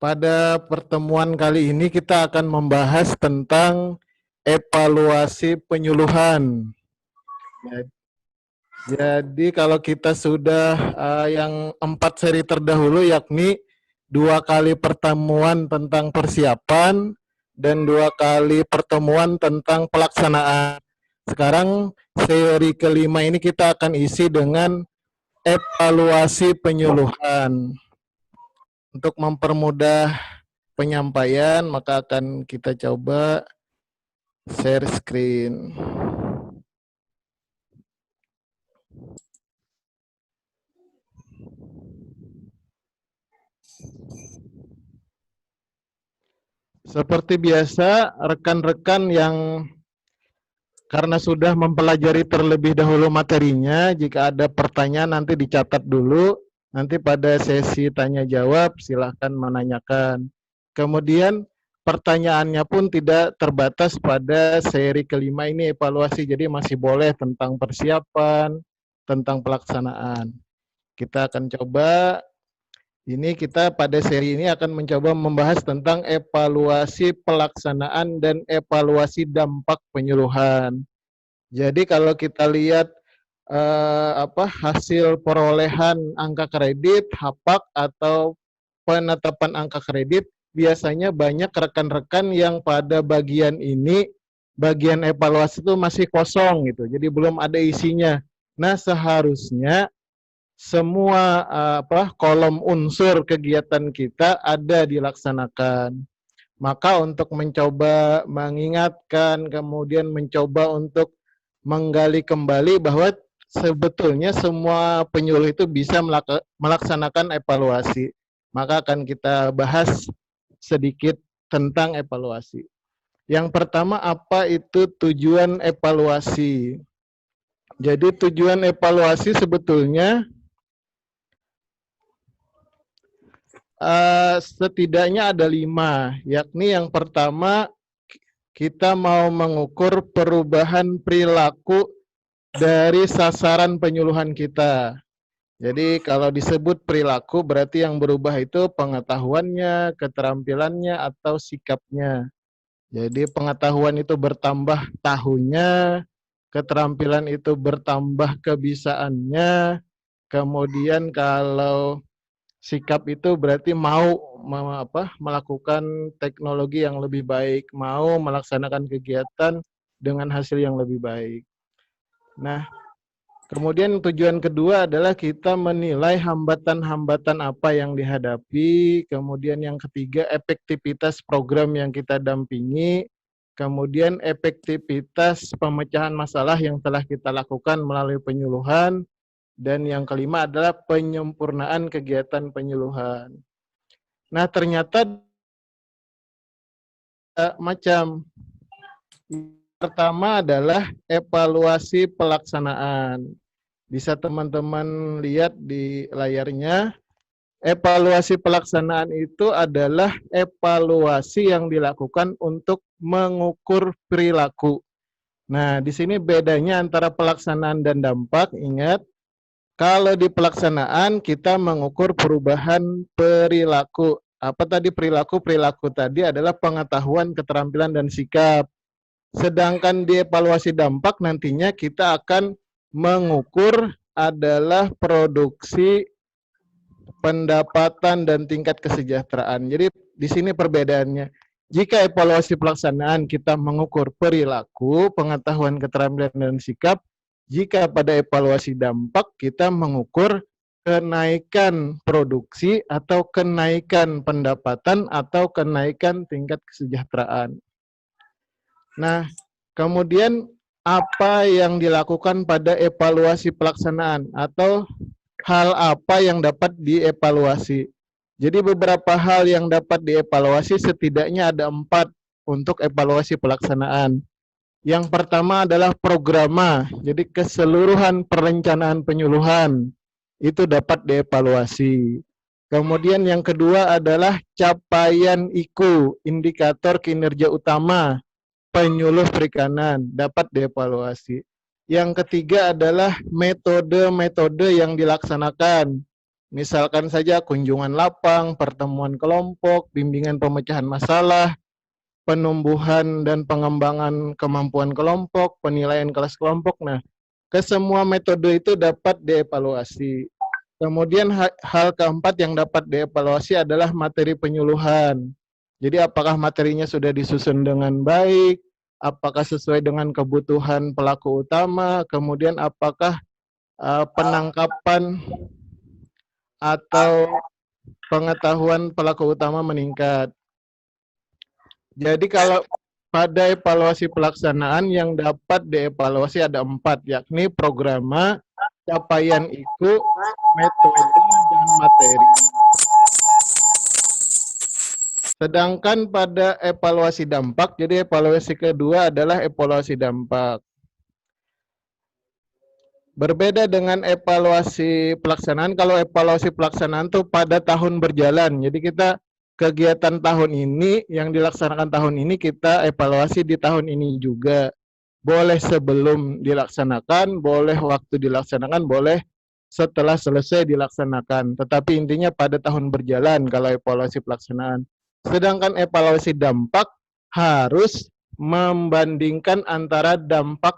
Pada pertemuan kali ini kita akan membahas tentang evaluasi penyuluhan. Jadi kalau kita sudah yang 4 seri terdahulu, yakni 2 kali pertemuan tentang persiapan dan 2 kali pertemuan tentang pelaksanaan. Sekarang seri kelima ini kita akan isi dengan evaluasi penyuluhan. Untuk mempermudah penyampaian, maka akan kita coba share screen. Seperti biasa, rekan-rekan yang karena sudah mempelajari terlebih dahulu materinya, jika ada pertanyaan nanti dicatat dulu, nanti pada sesi tanya jawab silahkan menanyakan. Kemudian pertanyaannya pun tidak terbatas pada seri kelima ini evaluasi, jadi masih boleh tentang persiapan, tentang pelaksanaan. Kita akan coba, ini kita pada seri ini akan mencoba membahas tentang evaluasi pelaksanaan dan evaluasi dampak penyuluhan. Jadi kalau kita lihat hasil perolehan angka kredit, HAPAK atau penetapan angka kredit, biasanya banyak rekan-rekan yang pada bagian ini, bagian evaluasi itu masih kosong gitu, jadi belum ada isinya. Nah, seharusnya semua kolom unsur kegiatan kita ada dilaksanakan. Maka untuk mencoba mengingatkan, kemudian mencoba untuk menggali kembali bahwa sebetulnya semua penyuluh itu bisa melaksanakan evaluasi. Maka akan kita bahas sedikit tentang evaluasi. Yang pertama, apa itu tujuan evaluasi? Jadi tujuan evaluasi sebetulnya setidaknya ada 5, yakni yang pertama kita mau mengukur perubahan perilaku dari sasaran penyuluhan kita. Jadi kalau disebut perilaku berarti yang berubah itu pengetahuannya, keterampilannya, atau sikapnya. Jadi pengetahuan itu bertambah tahunnya, keterampilan itu bertambah kebisaannya, kemudian kalau sikap itu berarti mau melakukan teknologi yang lebih baik, mau melaksanakan kegiatan dengan hasil yang lebih baik. Nah, kemudian tujuan kedua adalah kita menilai hambatan-hambatan apa yang dihadapi, kemudian yang ketiga efektivitas program yang kita dampingi, kemudian efektivitas pemecahan masalah yang telah kita lakukan melalui penyuluhan, dan yang kelima adalah penyempurnaan kegiatan penyuluhan. Nah, ternyata macam pertama adalah evaluasi pelaksanaan. Bisa teman-teman lihat di layarnya. Evaluasi pelaksanaan itu adalah evaluasi yang dilakukan untuk mengukur perilaku. Nah, di sini bedanya antara pelaksanaan dan dampak. Ingat, kalau di pelaksanaan kita mengukur perubahan perilaku. Apa tadi perilaku? Perilaku tadi adalah pengetahuan, keterampilan, dan sikap. Sedangkan di evaluasi dampak nantinya kita akan mengukur adalah produksi, pendapatan, dan tingkat kesejahteraan. Jadi di sini perbedaannya. Jika evaluasi pelaksanaan kita mengukur perilaku, pengetahuan, keterampilan, dan sikap, jika pada evaluasi dampak kita mengukur kenaikan produksi atau kenaikan pendapatan atau kenaikan tingkat kesejahteraan. Nah, kemudian apa yang dilakukan pada evaluasi pelaksanaan atau hal apa yang dapat dievaluasi? Jadi beberapa hal yang dapat dievaluasi setidaknya ada 4 untuk evaluasi pelaksanaan. Yang pertama adalah programa, jadi keseluruhan perencanaan penyuluhan itu dapat dievaluasi. Kemudian yang kedua adalah capaian IKU, indikator kinerja utama penyuluh perikanan, dapat dievaluasi. Yang ketiga adalah metode-metode yang dilaksanakan. Misalkan saja kunjungan lapang, pertemuan kelompok, bimbingan pemecahan masalah, penumbuhan dan pengembangan kemampuan kelompok, penilaian kelas kelompok. Nah, kesemua metode itu dapat dievaluasi. Kemudian hal keempat yang dapat dievaluasi adalah materi penyuluhan. Jadi apakah materinya sudah disusun dengan baik, apakah sesuai dengan kebutuhan pelaku utama, kemudian apakah penangkapan atau pengetahuan pelaku utama meningkat. Jadi kalau pada evaluasi pelaksanaan yang dapat dievaluasi ada 4, yakni programa, capaian IKU, metode, dan materi. Sedangkan pada evaluasi dampak, jadi evaluasi kedua adalah evaluasi dampak. Berbeda dengan evaluasi pelaksanaan, kalau evaluasi pelaksanaan itu pada tahun berjalan. Jadi kita kegiatan tahun ini, yang dilaksanakan tahun ini, kita evaluasi di tahun ini juga. Boleh sebelum dilaksanakan, boleh waktu dilaksanakan, boleh setelah selesai dilaksanakan. Tetapi intinya pada tahun berjalan kalau evaluasi pelaksanaan. Sedangkan evaluasi dampak harus membandingkan antara dampak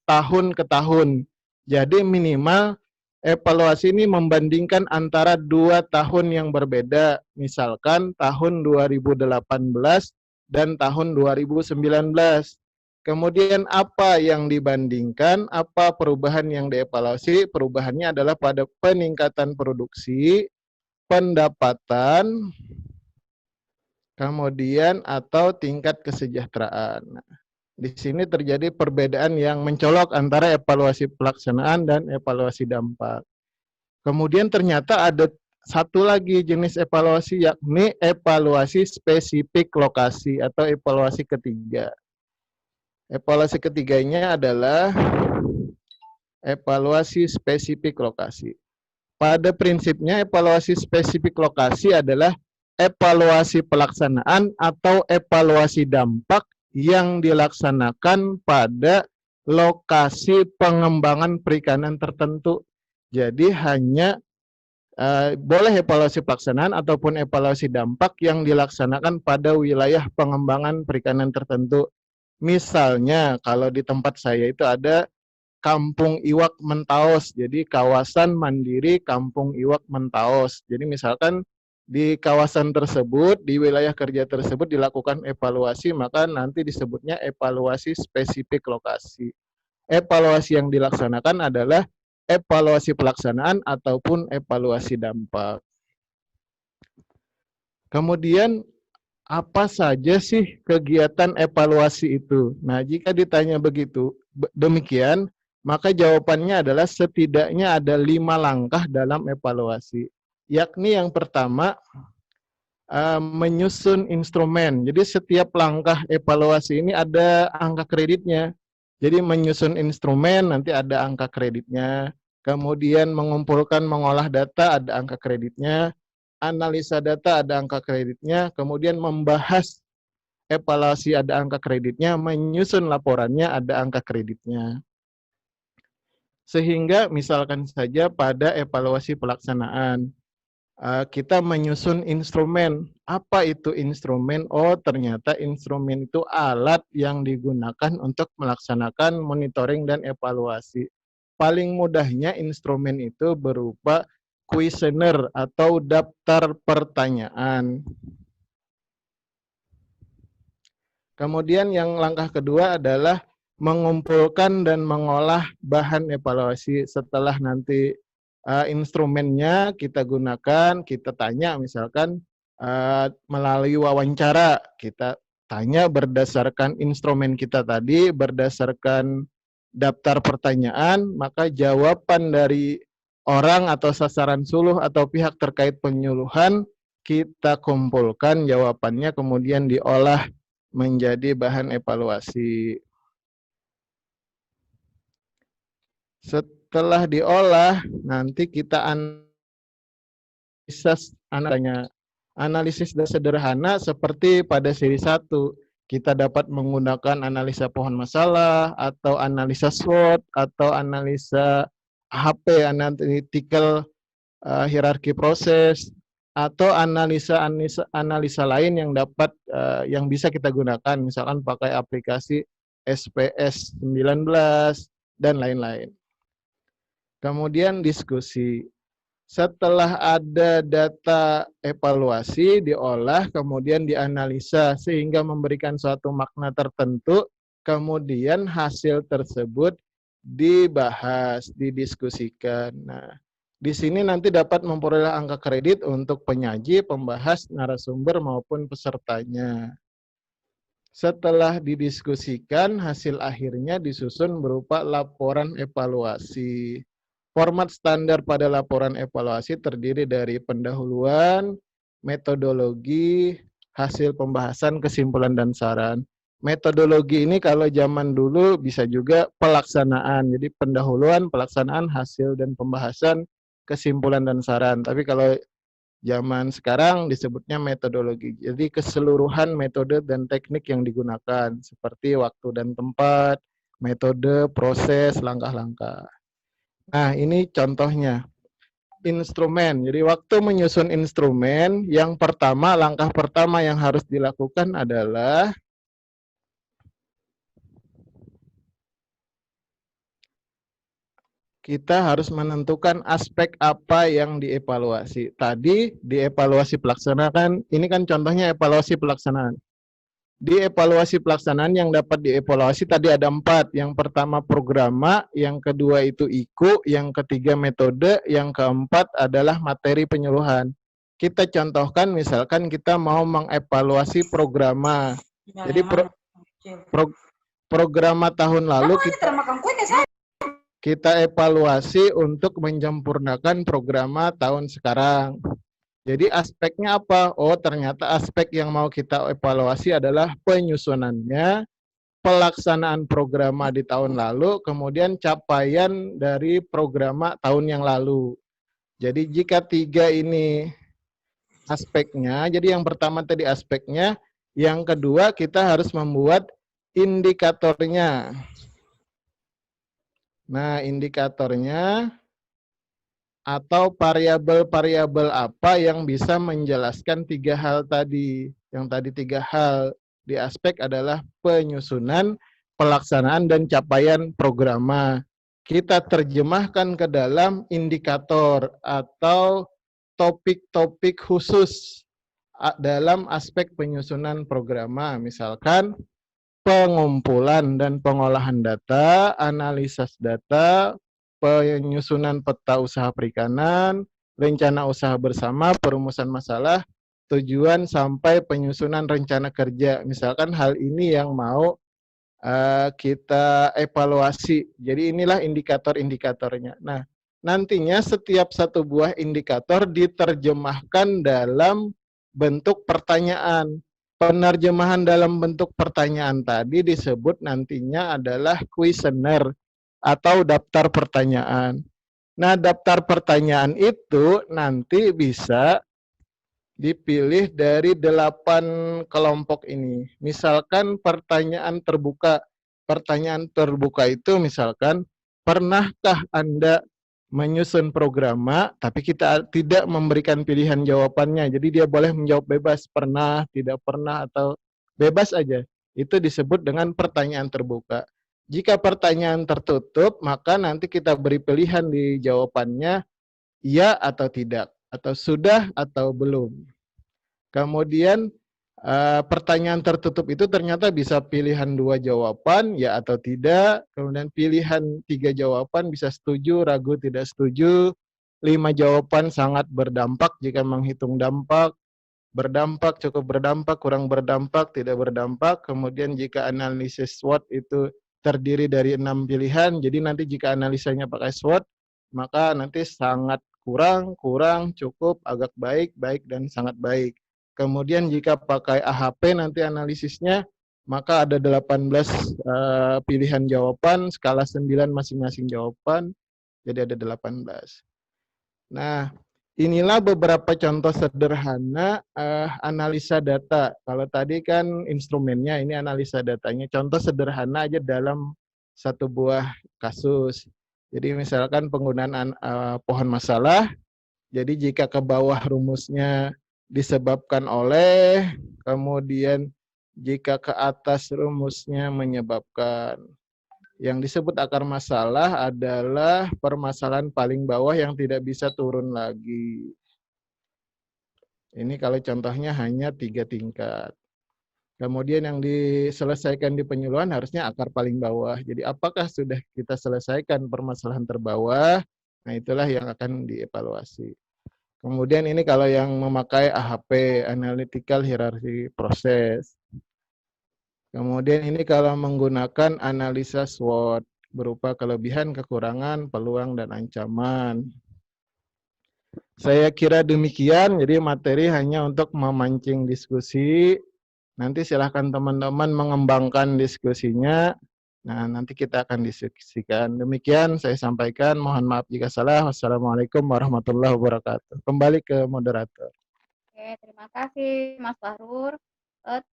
tahun ke tahun. Jadi minimal evaluasi ini membandingkan antara 2 tahun yang berbeda. Misalkan tahun 2018 dan tahun 2019. Kemudian apa yang dibandingkan, apa perubahan yang dievaluasi? Perubahannya adalah pada peningkatan produksi, pendapatan, kemudian atau tingkat kesejahteraan. Di sini terjadi perbedaan yang mencolok antara evaluasi pelaksanaan dan evaluasi dampak. Kemudian ternyata ada satu lagi jenis evaluasi, yakni evaluasi spesifik lokasi atau evaluasi ketiga. Evaluasi ketiganya adalah evaluasi spesifik lokasi. Pada prinsipnya evaluasi spesifik lokasi adalah evaluasi pelaksanaan atau evaluasi dampak yang dilaksanakan pada lokasi pengembangan perikanan tertentu. Jadi hanya boleh evaluasi pelaksanaan ataupun evaluasi dampak yang dilaksanakan pada wilayah pengembangan perikanan tertentu. Misalnya kalau di tempat saya itu ada Kampung Iwak Mentaos, jadi kawasan mandiri Kampung Iwak Mentaos. Jadi misalkan di kawasan tersebut, di wilayah kerja tersebut dilakukan evaluasi, maka nanti disebutnya evaluasi spesifik lokasi. Evaluasi yang dilaksanakan adalah evaluasi pelaksanaan ataupun evaluasi dampak. Kemudian apa saja sih kegiatan evaluasi itu? Nah, jika ditanya begitu, demikian, maka jawabannya adalah setidaknya ada 5 langkah dalam evaluasi. Yakni yang pertama, menyusun instrumen. Jadi setiap langkah evaluasi ini ada angka kreditnya. Jadi menyusun instrumen nanti ada angka kreditnya. Kemudian mengumpulkan, mengolah data ada angka kreditnya. Analisa data ada angka kreditnya. Kemudian membahas evaluasi ada angka kreditnya. Menyusun laporannya ada angka kreditnya. Sehingga misalkan saja pada evaluasi pelaksanaan, kita menyusun instrumen. Apa itu instrumen? Oh, ternyata instrumen itu alat yang digunakan untuk melaksanakan monitoring dan evaluasi. Paling mudahnya instrumen itu berupa kuesioner atau daftar pertanyaan. Kemudian yang langkah kedua adalah mengumpulkan dan mengolah bahan evaluasi. Setelah nanti instrumennya kita gunakan, kita tanya misalkan melalui wawancara, kita tanya berdasarkan instrumen kita tadi, berdasarkan daftar pertanyaan, maka jawaban dari orang atau sasaran suluh atau pihak terkait penyuluhan, kita kumpulkan jawabannya kemudian diolah menjadi bahan evaluasi. Setelah diolah, nanti kita analisis sederhana seperti pada seri 1. Kita dapat menggunakan analisa pohon masalah, atau analisa SWOT, atau analisa HP, analytical hierarki proses, atau analisa lain yang dapat yang bisa kita gunakan, misalkan pakai aplikasi SPS 19 dan lain-lain. Kemudian diskusi. Setelah ada data evaluasi diolah, kemudian dianalisa sehingga memberikan suatu makna tertentu, kemudian hasil tersebut dibahas, didiskusikan. Nah, di sini nanti dapat memperoleh angka kredit untuk penyaji, pembahas, narasumber maupun pesertanya. Setelah didiskusikan, hasil akhirnya disusun berupa laporan evaluasi. Format standar pada laporan evaluasi terdiri dari pendahuluan, metodologi, hasil pembahasan, kesimpulan, dan saran. Metodologi ini kalau zaman dulu bisa juga pelaksanaan. Jadi pendahuluan, pelaksanaan, hasil, dan pembahasan, kesimpulan, dan saran. Tapi kalau zaman sekarang disebutnya metodologi. Jadi keseluruhan metode dan teknik yang digunakan seperti waktu dan tempat, metode, proses, langkah-langkah. Nah, ini contohnya. Instrumen. Jadi waktu menyusun instrumen, yang pertama, langkah pertama yang harus dilakukan adalah kita harus menentukan aspek apa yang dievaluasi. Tadi dievaluasi pelaksanaan, ini kan contohnya evaluasi pelaksanaan. Di evaluasi pelaksanaan yang dapat dievaluasi tadi ada 4. Yang pertama programa, yang kedua itu IKU, yang ketiga metode, yang keempat adalah materi penyuluhan. Kita contohkan misalkan kita mau mengevaluasi programa. Jadi programa tahun lalu kita evaluasi untuk menyempurnakan programa tahun sekarang. Jadi aspeknya apa? Oh, ternyata aspek yang mau kita evaluasi adalah penyusunannya, pelaksanaan programa di tahun lalu, kemudian capaian dari programa tahun yang lalu. Jadi jika 3 ini aspeknya, jadi yang pertama tadi aspeknya, yang kedua kita harus membuat indikatornya. Nah, indikatornya atau variabel-variabel apa yang bisa menjelaskan 3 hal tadi. Yang tadi 3 hal di aspek adalah penyusunan, pelaksanaan, dan capaian programa. Kita terjemahkan ke dalam indikator atau topik-topik khusus dalam aspek penyusunan programa. Misalkan pengumpulan dan pengolahan data, analisis data, penyusunan peta usaha perikanan, rencana usaha bersama, perumusan masalah, tujuan sampai penyusunan rencana kerja. Misalkan hal ini yang mau kita evaluasi. Jadi inilah indikator-indikatornya. Nah, nantinya setiap satu buah indikator diterjemahkan dalam bentuk pertanyaan. Penerjemahan dalam bentuk pertanyaan tadi disebut nantinya adalah kuesioner atau daftar pertanyaan. Nah, daftar pertanyaan itu nanti bisa dipilih dari 8 kelompok ini. Misalkan pertanyaan terbuka. Pertanyaan terbuka itu misalkan, pernahkah Anda menyusun programa, tapi kita tidak memberikan pilihan jawabannya. Jadi dia boleh menjawab bebas, pernah, tidak pernah, atau bebas aja. Itu disebut dengan pertanyaan terbuka. Jika pertanyaan tertutup, maka nanti kita beri pilihan di jawabannya, iya atau tidak, atau sudah atau belum. Kemudian pertanyaan tertutup itu ternyata bisa pilihan 2 jawaban, ya atau tidak. Kemudian pilihan 3 jawaban bisa setuju, ragu, tidak setuju. 5 jawaban sangat berdampak jika menghitung dampak. Berdampak, cukup berdampak, kurang berdampak, tidak berdampak. Kemudian jika analisis SWOT itu terdiri dari 6 pilihan, jadi nanti jika analisanya pakai SWOT, maka nanti sangat kurang, kurang, cukup, agak baik, baik, dan sangat baik. Kemudian jika pakai AHP nanti analisisnya, maka ada 18 pilihan jawaban, skala 9 masing-masing jawaban, jadi ada 18. Nah, inilah beberapa contoh sederhana analisa data. Kalau tadi kan instrumennya, ini analisa datanya. Contoh sederhana aja dalam satu buah kasus. Jadi misalkan penggunaan pohon masalah, Jadi jika ke bawah rumusnya disebabkan oleh, kemudian jika ke atas rumusnya menyebabkan. Yang disebut akar masalah adalah permasalahan paling bawah yang tidak bisa turun lagi. Ini kalau contohnya hanya 3 tingkat. Kemudian yang diselesaikan di penyuluhan harusnya akar paling bawah. Jadi apakah sudah kita selesaikan permasalahan terbawah? Nah itulah yang akan dievaluasi. Kemudian ini kalau yang memakai AHP, Analytical Hierarchy Process. Kemudian ini kalau menggunakan analisa SWOT, berupa kelebihan, kekurangan, peluang, dan ancaman. Saya kira demikian, jadi materi hanya untuk memancing diskusi. Nanti silahkan teman-teman mengembangkan diskusinya. Nah, nanti kita akan diskusikan. Demikian saya sampaikan. Mohon maaf jika salah. Wassalamualaikum warahmatullahi wabarakatuh. Kembali ke moderator. Oke, terima kasih Mas Fahrur.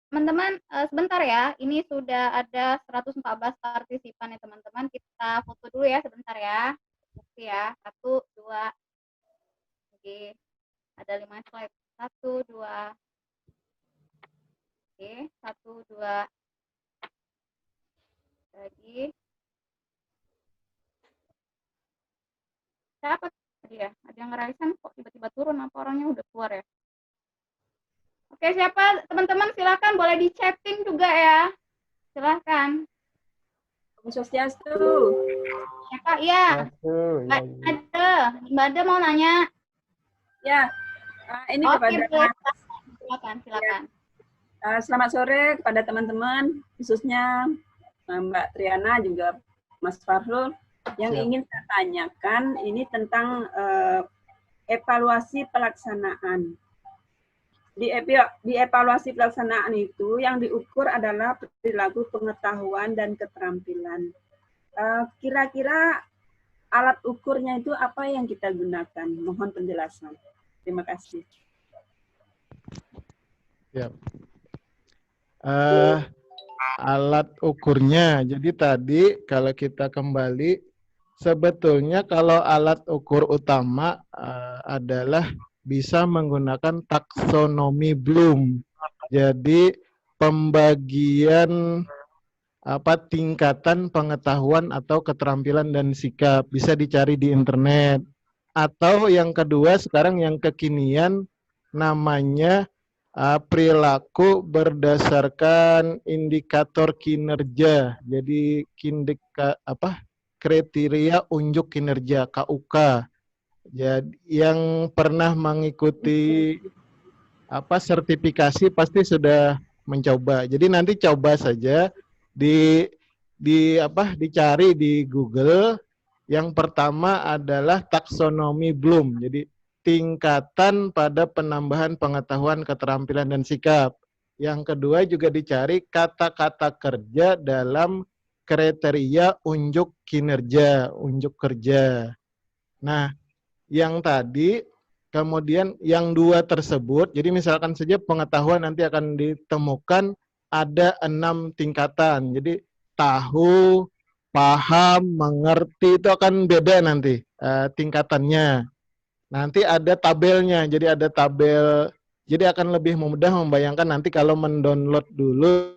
Teman-teman, sebentar ya. Ini sudah ada 114 partisipan ya teman-teman. Kita foto dulu ya sebentar ya. Bukti ya. 1, 2. Oke. Ada 5 slide. 1, 2. Oke, 1, 2. Lagi. Siapa dia? Ada yang ngerasain kok tiba-tiba turun, apa orangnya udah keluar ya? Oke, siapa teman-teman silakan boleh di chatting juga ya. Silakan. Om Swastiastu. Ya Kak, ya. Mbak Ade mau nanya. Ya, ini kepada silakan. Selamat sore kepada teman-teman, khususnya Mbak Triana juga Mas Fahrul. Yang ingin saya tanyakan ini tentang evaluasi pelaksanaan. Di evaluasi pelaksanaan itu yang diukur adalah perilaku, pengetahuan, dan keterampilan. Kira-kira alat ukurnya itu apa yang kita gunakan? Mohon penjelasan. Terima kasih. Ya. Alat ukurnya, jadi tadi kalau kita kembali, sebetulnya kalau alat ukur utama adalah bisa menggunakan taksonomi Bloom. Jadi pembagian tingkatan pengetahuan atau keterampilan dan sikap bisa dicari di internet. Atau yang kedua sekarang yang kekinian namanya perilaku berdasarkan indikator kinerja. Jadi kriteria unjuk kinerja KUK. Jadi yang pernah mengikuti sertifikasi pasti sudah mencoba. Jadi nanti coba saja dicari di Google. Yang pertama adalah taksonomi Bloom. Jadi tingkatan pada penambahan pengetahuan, keterampilan, dan sikap. Yang kedua juga dicari kata-kata kerja dalam kriteria unjuk kinerja, unjuk kerja. Nah, yang tadi, kemudian yang dua tersebut, jadi misalkan saja pengetahuan nanti akan ditemukan ada 6 tingkatan. Jadi tahu, paham, mengerti itu akan beda nanti tingkatannya. Nanti ada tabelnya, jadi ada tabel, jadi akan lebih mudah membayangkan nanti kalau mendownload dulu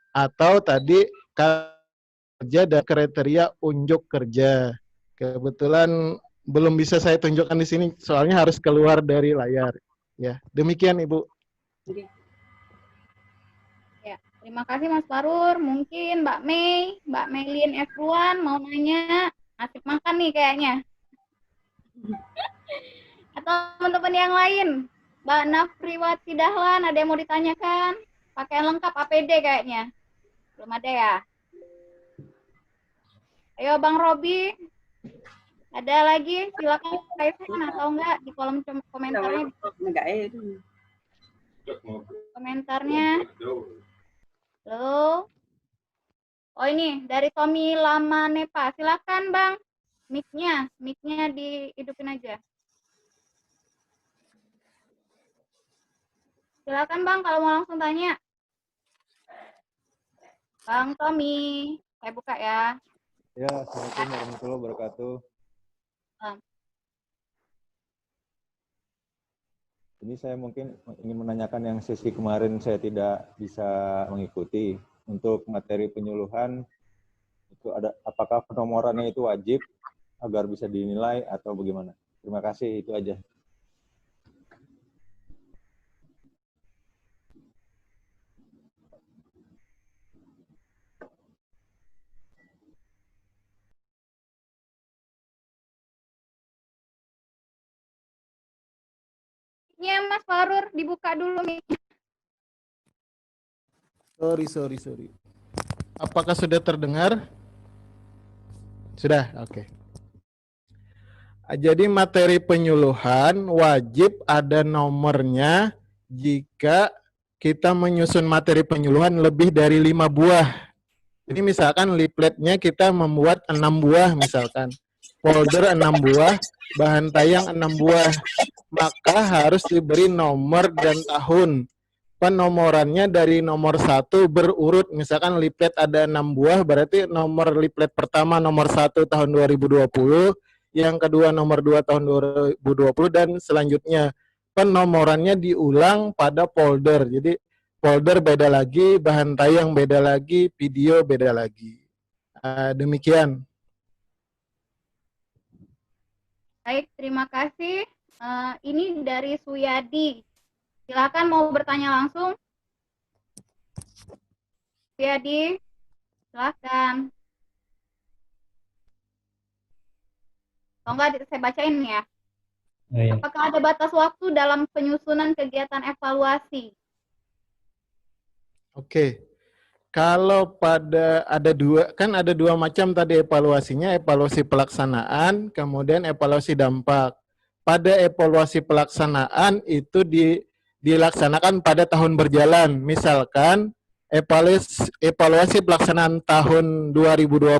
atau tadi kerja dan kriteria unjuk kerja. Kebetulan belum bisa saya tunjukkan di sini, soalnya harus keluar dari layar. Ya, demikian Ibu. Ya, terima kasih Mas Fahrur. Mungkin Mbak Maylin F1 mau nanya, asik makan nih kayaknya. Atau teman-teman yang lain, Mbak Nafriwati Dahlan, ada yang mau ditanyakan? Pakaian lengkap APD kayaknya. Belum ada ya? Ayo Bang Robi. Ada lagi? Silakan raise-hand atau enggak di kolom komentarnya. Komentarnya. Halo. Oh ini dari Tommy Lamanepa. Silakan Bang. Mic-nya dihidupin aja. Silakan Bang kalau mau langsung tanya. Bang Tommy, saya buka ya. Ya, Assalamualaikum warahmatullahi wabarakatuh. Ini saya mungkin ingin menanyakan yang sesi kemarin saya tidak bisa mengikuti. Untuk materi penyuluhan, itu ada apakah penomorannya itu wajib agar bisa dinilai atau bagaimana? Terima kasih, itu aja. Ya, Mas Farur, dibuka dulu nih. Sorry. Apakah sudah terdengar? Sudah, oke. Jadi materi penyuluhan wajib ada nomornya jika kita menyusun materi penyuluhan lebih dari 5 buah. Jadi misalkan leafletnya kita membuat 6 buah misalkan. Folder 6 buah, bahan tayang 6 buah. Maka harus diberi nomor dan tahun. Penomorannya dari nomor 1 berurut. Misalkan leaflet ada 6 buah, berarti nomor leaflet pertama nomor 1 tahun 2020, yang kedua nomor 2 tahun 2020, dan selanjutnya. Penomorannya diulang pada folder. Jadi folder beda lagi, bahan tayang beda lagi, video beda lagi. Demikian. Baik, terima kasih. Ini dari Suyadi. Silakan mau bertanya langsung. Suyadi, silakan. Kalau enggak, saya bacain ya. Oh, iya. Apakah ada batas waktu dalam penyusunan kegiatan evaluasi? Oke. Kalau ada dua macam tadi evaluasinya, evaluasi pelaksanaan, kemudian evaluasi dampak. Pada evaluasi pelaksanaan itu dilaksanakan pada tahun berjalan. Misalkan evaluasi pelaksanaan tahun 2020,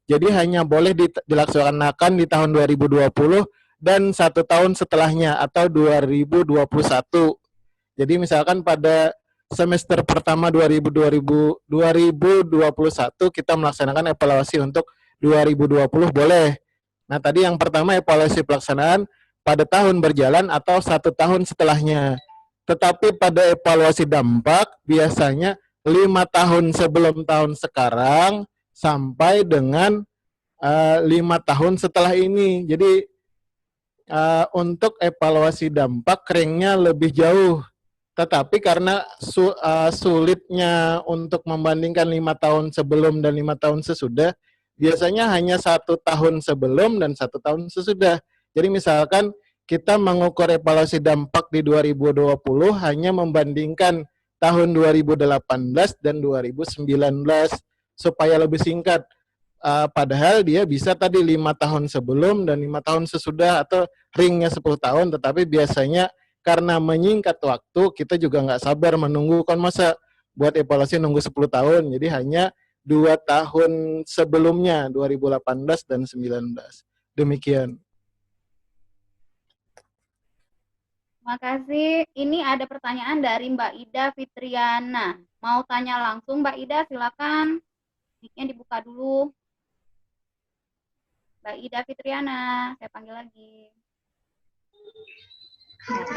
jadi hanya boleh dilaksanakan di tahun 2020 dan 1 tahun setelahnya atau 2021. Jadi misalkan pada semester pertama 2021 kita melaksanakan evaluasi untuk 2020 boleh. Nah tadi yang pertama evaluasi pelaksanaan pada tahun berjalan atau 1 tahun setelahnya. Tetapi pada evaluasi dampak biasanya 5 tahun sebelum tahun sekarang sampai dengan 5 tahun setelah ini. Jadi untuk evaluasi dampak ringnya lebih jauh. Tetapi karena sulitnya untuk membandingkan 5 tahun sebelum dan 5 tahun sesudah, biasanya hanya 1 tahun sebelum dan 1 tahun sesudah. Jadi misalkan kita mengukur evaluasi dampak di 2020 hanya membandingkan tahun 2018 dan 2019 supaya lebih singkat. Padahal dia bisa tadi 5 tahun sebelum dan 5 tahun sesudah atau ringnya 10 tahun, tetapi biasanya karena menyingkat waktu, kita juga nggak sabar menunggu, kan masa buat evaluasi nunggu 10 tahun, jadi hanya 2 tahun sebelumnya, 2018 dan 2019. Demikian. Terima kasih. Ini ada pertanyaan dari Mbak Ida Fitriana. Mau tanya langsung Mbak Ida, silakan. Mic-nya dibuka dulu. Mbak Ida Fitriana, saya panggil lagi.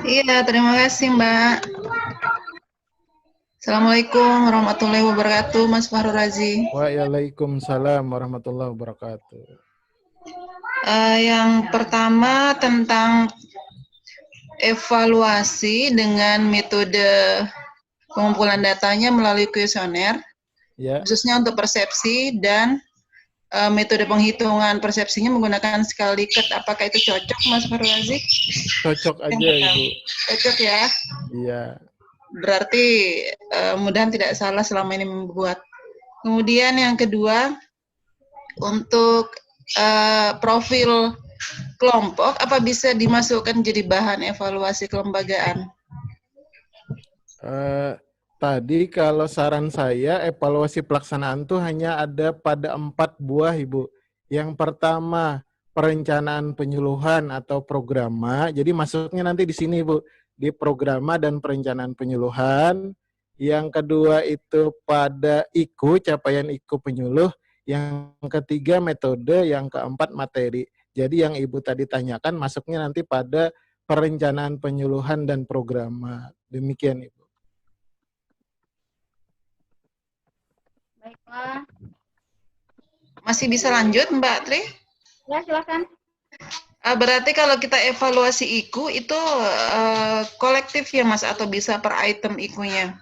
Iya, terima kasih Mbak. Assalamualaikum warahmatullahi wabarakatuh, Mas Fahru Razi. Waalaikumsalam warahmatullahi wabarakatuh. Yang pertama tentang evaluasi dengan metode pengumpulan datanya melalui kuesioner, Ya. khususnya untuk persepsi dan metode penghitungan persepsinya menggunakan skala Likert. Apakah itu cocok, Mas Fahru Razi? Cocok aja, Ibu. Cocok ya? Iya. Berarti mudahan tidak salah selama ini membuat. Kemudian yang kedua, untuk profil kelompok, apa bisa dimasukkan jadi bahan evaluasi kelembagaan? Tadi kalau saran saya evaluasi pelaksanaan tuh hanya ada pada 4 buah, Ibu. Yang pertama perencanaan penyuluhan atau programa. Jadi masuknya nanti di sini, Bu, di programa dan perencanaan penyuluhan. Yang kedua itu pada IKU, capaian IKU penyuluh. Yang ketiga metode, yang keempat materi. Jadi yang Ibu tadi tanyakan masuknya nanti pada perencanaan penyuluhan dan program. Demikian Ibu. Baiklah. Masih bisa lanjut Mbak Tri? Ya, silakan. Berarti kalau kita evaluasi IKU itu kolektif ya Mas, atau bisa per item IKU-nya?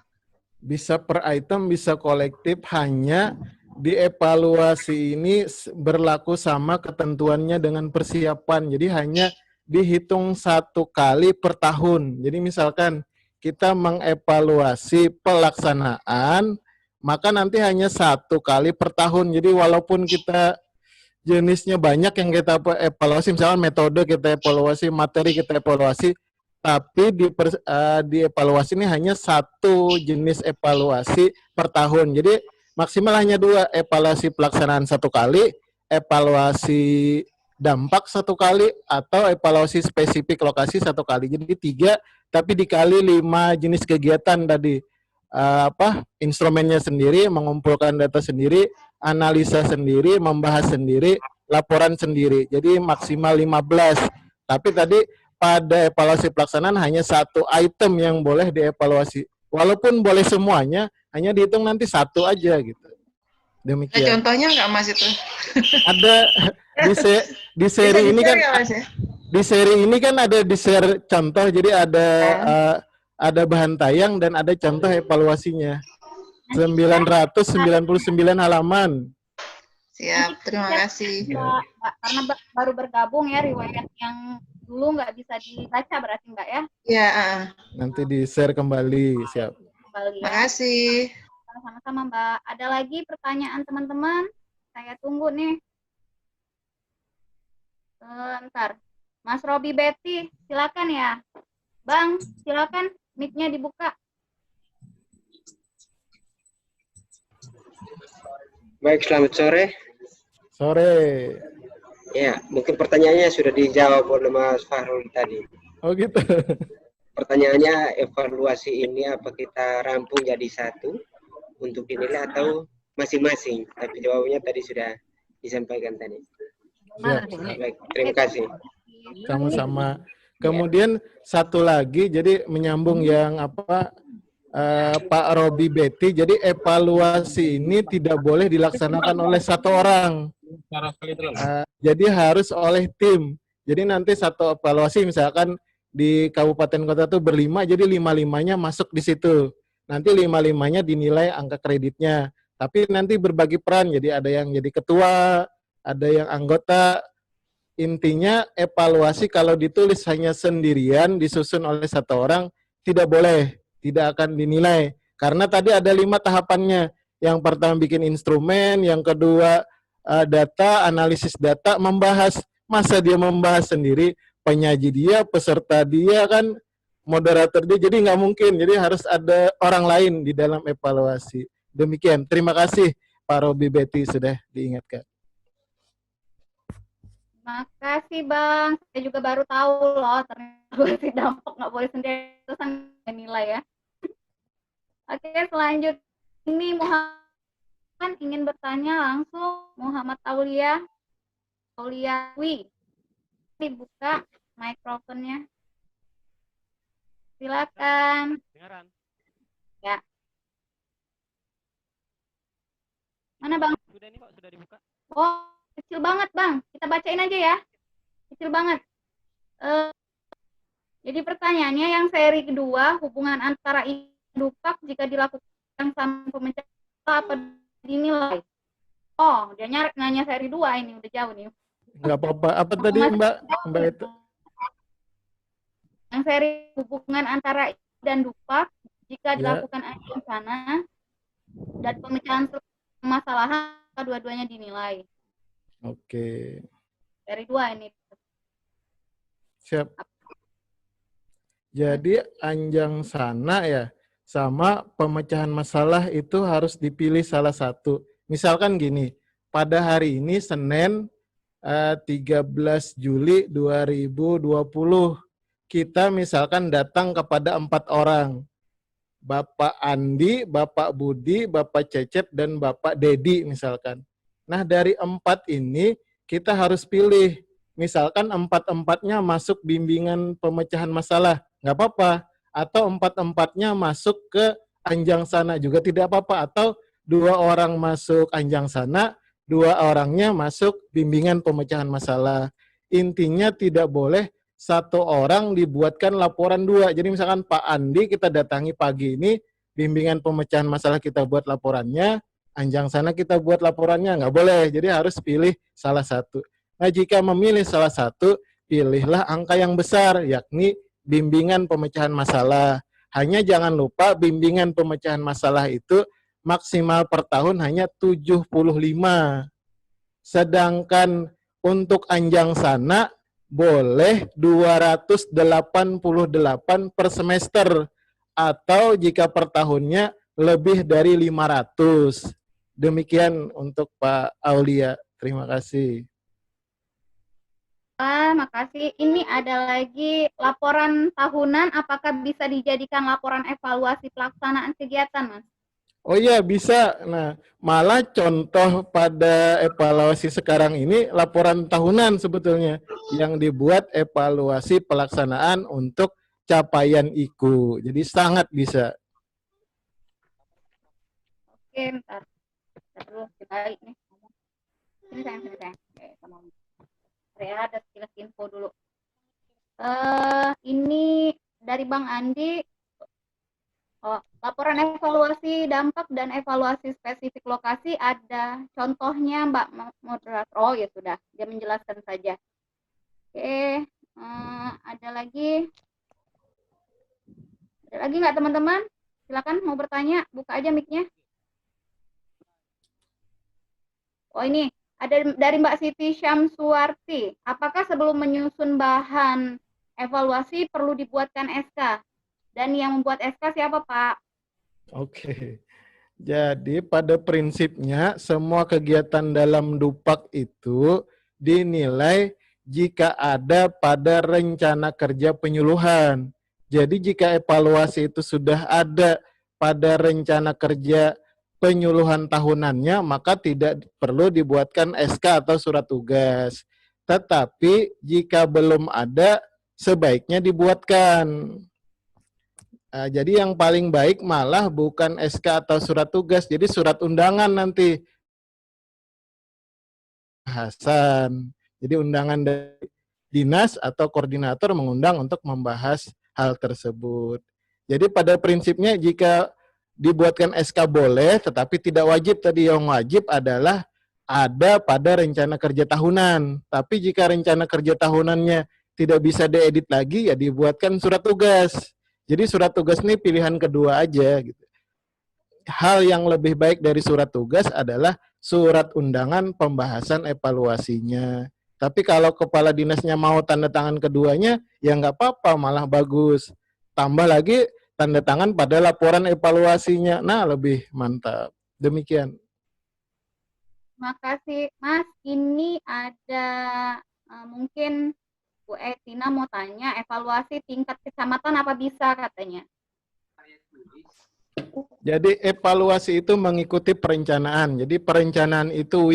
Bisa per item, bisa kolektif, hanya dievaluasi ini berlaku sama ketentuannya dengan persiapan. Jadi hanya dihitung 1 kali per tahun. Jadi misalkan kita mengevaluasi pelaksanaan, maka nanti hanya 1 kali per tahun. Jadi walaupun kita jenisnya banyak yang kita evaluasi, misalnya metode kita evaluasi, materi kita evaluasi, tapi di evaluasi ini hanya 1 jenis evaluasi per tahun. Jadi maksimal hanya 2, evaluasi pelaksanaan 1 kali, evaluasi dampak 1 kali, atau evaluasi spesifik lokasi 1 kali. Jadi 3, tapi dikali 5 jenis kegiatan tadi. Instrumennya sendiri, mengumpulkan data sendiri, analisa sendiri, membahas sendiri, laporan sendiri. Jadi maksimal 15. Tapi tadi pada evaluasi pelaksanaan hanya 1 item yang boleh dievaluasi. Walaupun boleh semuanya, hanya dihitung nanti 1 aja gitu. Ada Demikian. contohnya nggak Mas itu? Ada di seri Bisa ini kan, di-share ya, Mas, ya? di seri ini kan ada di share contoh. Jadi ada bahan tayang dan ada contoh evaluasinya. 999 halaman. Siap, terima kasih. Mbak, karena baru bergabung ya, riwayat yang dulu nggak bisa dibaca berarti Mbak ya? Ya, Nanti di-share kembali, siap. Kembali terima ya. kasih. Sama-sama Mbak. Ada lagi pertanyaan teman-teman? Saya tunggu nih. Ntar. Mas Robi Betty, silakan ya. Bang, silakan mic-nya dibuka. Baik, selamat sore. Sore. Ya, mungkin pertanyaannya sudah dijawab oleh Mas Fahrul tadi. Oh gitu. Pertanyaannya, evaluasi ini apa kita rampung jadi 1 untuk dinilai atau masing-masing? Tapi jawabannya tadi sudah disampaikan tadi. Siap. Baik, terima kasih. Sama-sama. Kemudian 1 lagi, jadi menyambung yang Pak Robi Betty, jadi evaluasi ini tidak boleh dilaksanakan oleh 1 orang. Jadi harus oleh tim. Jadi nanti 1 evaluasi misalkan di kabupaten kota itu ber-5, jadi 5-5-nya masuk di situ. Nanti 5-5-nya dinilai angka kreditnya. Tapi nanti berbagi peran, jadi ada yang jadi ketua, ada yang anggota. Intinya evaluasi kalau ditulis hanya sendirian, disusun oleh 1 orang, tidak boleh, tidak akan dinilai. Karena tadi ada 5 tahapannya. Yang pertama bikin instrumen, yang kedua data, analisis data, membahas. Masa dia membahas sendiri, penyaji dia, peserta dia kan, moderator dia, jadi nggak mungkin. Jadi harus ada orang lain di dalam evaluasi. Demikian, terima kasih Pak Robi Betty sudah diingatkan. Makasih Bang, saya juga baru tahu loh ternyata evaluasi dampak nggak boleh sendiri, itu sangat nilai ya. Oke, selanjutnya ini Muhammad ingin bertanya langsung. Muhammad Auliawi, dibuka mikrofonnya. Silakan. Dengaran. Ya. Mana Bang? Sudah ini Pak, sudah dibuka. Oh, kecil banget Bang. Kita bacain aja ya. Kecil banget. Jadi pertanyaannya yang seri kedua, hubungan antara indupak jika dilakukan sama pemencatan apa dinilai? Oh, dia nanya seri 2 ini, udah jauh nih. Nggak apa-apa. Apa tadi Mbak itu? Yang seri hubungan antara dan dupak jika Ya. dilakukan action sana dan pemecahan permasalahan dua-duanya dinilai. Oke, Seri 2 ini. siap. Jadi anjang sana ya, sama pemecahan masalah itu harus dipilih salah satu. Misalkan gini, pada hari ini Senin 13 Juli 2020, kita misalkan datang kepada 4 orang. Bapak Andi, Bapak Budi, Bapak Cecep, dan Bapak Dedi misalkan. Nah dari 4 ini kita harus pilih. misalkan 4-empatnya masuk bimbingan pemecahan masalah, nggak apa-apa. Atau 4-empatnya masuk ke anjang sana juga tidak apa-apa. Atau 2 orang masuk anjang sana, 2 orangnya masuk bimbingan pemecahan masalah. Intinya tidak boleh 1 orang dibuatkan laporan 2. Jadi misalkan Pak Andi kita datangi pagi ini, bimbingan pemecahan masalah kita buat laporannya, anjang sana kita buat laporannya, nggak boleh. Jadi harus pilih salah satu. Nah, jika memilih salah satu, pilihlah angka yang besar, yakni bimbingan pemecahan masalah. Hanya jangan lupa bimbingan pemecahan masalah itu maksimal per tahun hanya 75. Sedangkan untuk anjang sana boleh 288 per semester. Atau jika per tahunnya lebih dari 500. Demikian untuk Pak Aulia. Terima kasih. Makasih. Ini ada lagi laporan tahunan, apakah bisa dijadikan laporan evaluasi pelaksanaan kegiatan, Mas? Oh iya, bisa. Nah, malah contoh pada evaluasi sekarang ini laporan tahunan sebetulnya yang dibuat evaluasi pelaksanaan untuk capaian IKU. Jadi sangat bisa. Oke, bentar. Dulu dibalik nih. Sini sayang. Oke, sama. Ya, ada sekilas info dulu. Ini dari Bang Andi. Laporan evaluasi dampak dan evaluasi spesifik lokasi ada contohnya Mbak Moderator. Oh ya sudah, dia menjelaskan saja. Oke, ada lagi nggak teman-teman? Silakan mau bertanya, buka aja mic-nya. Oh ini. Ada dari Mbak Siti Syamsuarti, apakah sebelum menyusun bahan evaluasi perlu dibuatkan SK? Dan yang membuat SK siapa, Pak? Oke. Jadi pada prinsipnya semua kegiatan dalam Dupak itu dinilai jika ada pada rencana kerja penyuluhan. Jadi jika evaluasi itu sudah ada pada rencana kerja penyuluhan tahunannya, maka tidak perlu dibuatkan SK atau surat tugas. Tetapi jika belum ada, sebaiknya dibuatkan. Jadi yang paling baik malah bukan SK atau surat tugas, jadi surat undangan nanti. Bahasan. Jadi undangan dari dinas atau koordinator mengundang untuk membahas hal tersebut. Jadi pada prinsipnya jika dibuatkan SK boleh, tetapi tidak wajib. Tadi yang wajib adalah ada pada rencana kerja tahunan. Tapi jika rencana kerja tahunannya tidak bisa diedit lagi, ya dibuatkan surat tugas. Jadi surat tugas ini pilihan kedua aja. Gitu. Hal yang lebih baik dari surat tugas adalah surat undangan pembahasan evaluasinya. Tapi kalau kepala dinasnya mau tanda tangan keduanya, ya nggak apa-apa, malah bagus. Tambah lagi tanda tangan pada laporan evaluasinya. Nah, lebih mantap. Demikian. Makasih, Mas. Ini ada mungkin Bu Etina mau tanya, evaluasi tingkat kecamatan apa bisa katanya? Jadi evaluasi itu mengikuti perencanaan. Jadi perencanaan itu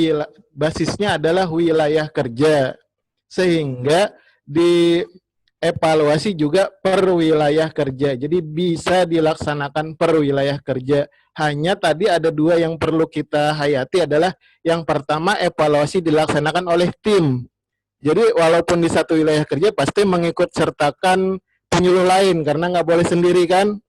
basisnya adalah wilayah kerja. Sehingga di evaluasi juga per wilayah kerja. Jadi bisa dilaksanakan per wilayah kerja. Hanya tadi ada 2 yang perlu kita hayati adalah yang pertama evaluasi dilaksanakan oleh tim. Jadi walaupun di satu wilayah kerja pasti mengikut sertakan penyuluh lain karena nggak boleh sendiri kan.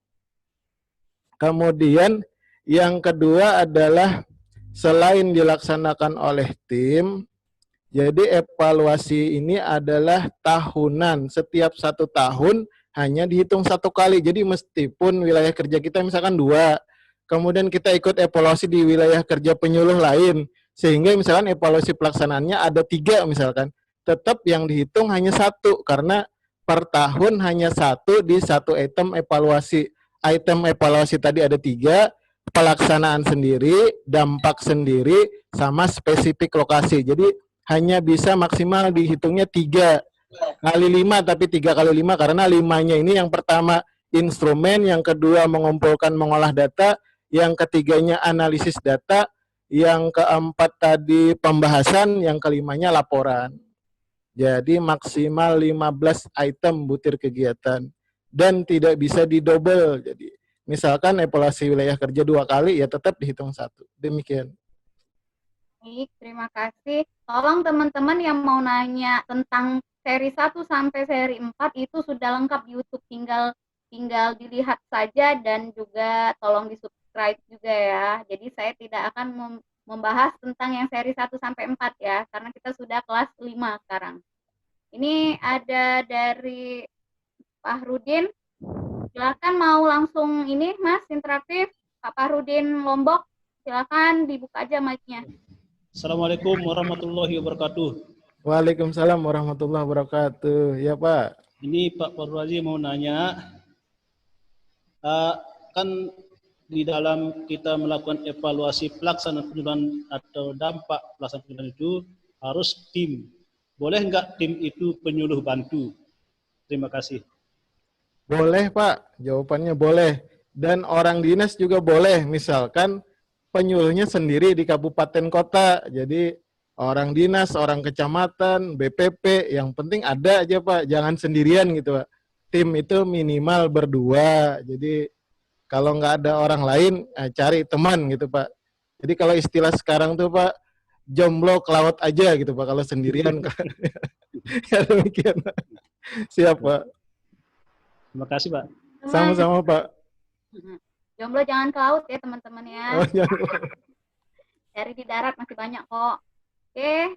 Kemudian yang kedua adalah selain dilaksanakan oleh tim, jadi evaluasi ini adalah tahunan. Setiap 1 tahun hanya dihitung 1 kali. Jadi meskipun wilayah kerja kita misalkan 2, kemudian kita ikut evaluasi di wilayah kerja penyuluh lain, sehingga misalkan evaluasi pelaksanaannya ada 3 misalkan, tetap yang dihitung hanya 1 karena per tahun hanya 1 di 1 item evaluasi. Item evaluasi tadi ada 3, pelaksanaan sendiri, dampak sendiri, sama spesifik lokasi. Jadi hanya bisa maksimal dihitungnya 3 kali 5, tapi 3 kali 5 karena 5-nya ini yang pertama instrumen, yang kedua mengumpulkan mengolah data, yang ketiganya analisis data, yang keempat tadi pembahasan, yang kelimanya laporan. Jadi maksimal 15 item butir kegiatan dan tidak bisa didobel. Jadi misalkan evaluasi wilayah kerja 2 kali ya tetap dihitung 1. Demikian. Baik, terima kasih. Tolong teman-teman yang mau nanya tentang seri 1 sampai seri 4 itu sudah lengkap di YouTube, tinggal dilihat saja dan juga tolong di-subscribe juga ya. Jadi saya tidak akan membahas tentang yang seri 1 sampai 4 ya, karena kita sudah kelas 5 sekarang. Ini ada dari Pak Rudin. Silakan mau langsung ini Mas interaktif. Pak Rudin Lombok, silakan dibuka aja mic-nya. Assalamualaikum warahmatullahi wabarakatuh. Waalaikumsalam warahmatullahi wabarakatuh. Ya Pak. Ini Pak Parwazi mau nanya, kan di dalam kita melakukan evaluasi pelaksanaan penyuluhan atau dampak pelaksanaan penyuluhan itu harus tim. Boleh nggak tim itu penyuluh bantu? Terima kasih. Boleh Pak, jawabannya boleh. Dan orang dinas juga boleh, misalkan penyuluhnya sendiri di kabupaten kota. Jadi orang dinas, orang kecamatan, BPP, yang penting ada aja Pak, jangan sendirian gitu Pak. Tim itu minimal berdua, jadi kalau nggak ada orang lain, cari teman gitu Pak. Jadi kalau istilah sekarang tuh Pak, jomblo ke laut aja gitu Pak, kalau sendirian. Ya demikian Pak. Siap Pak. Terima kasih Pak. Sama-sama Pak. Jomblo jangan ke laut ya teman-teman ya. Oh, jangan. Cari di darat masih banyak kok. Oke,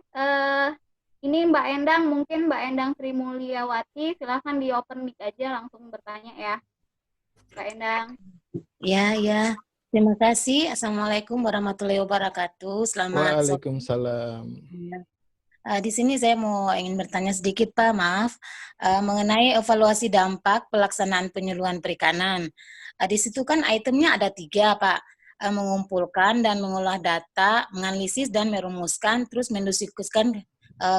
ini Mbak Endang, mungkin Mbak Endang Sri Mulyawati, silahkan di open mic aja langsung bertanya ya. Mbak Endang. Ya. Terima kasih. Assalamualaikum warahmatullahi wabarakatuh. Selamat sore. Waalaikumsalam. Di sini saya ingin bertanya sedikit Pak, maaf, mengenai evaluasi dampak pelaksanaan penyuluhan perikanan. Di situ kan itemnya ada 3 Pak, mengumpulkan dan mengolah data, menganalisis dan merumuskan, terus mendiskusikan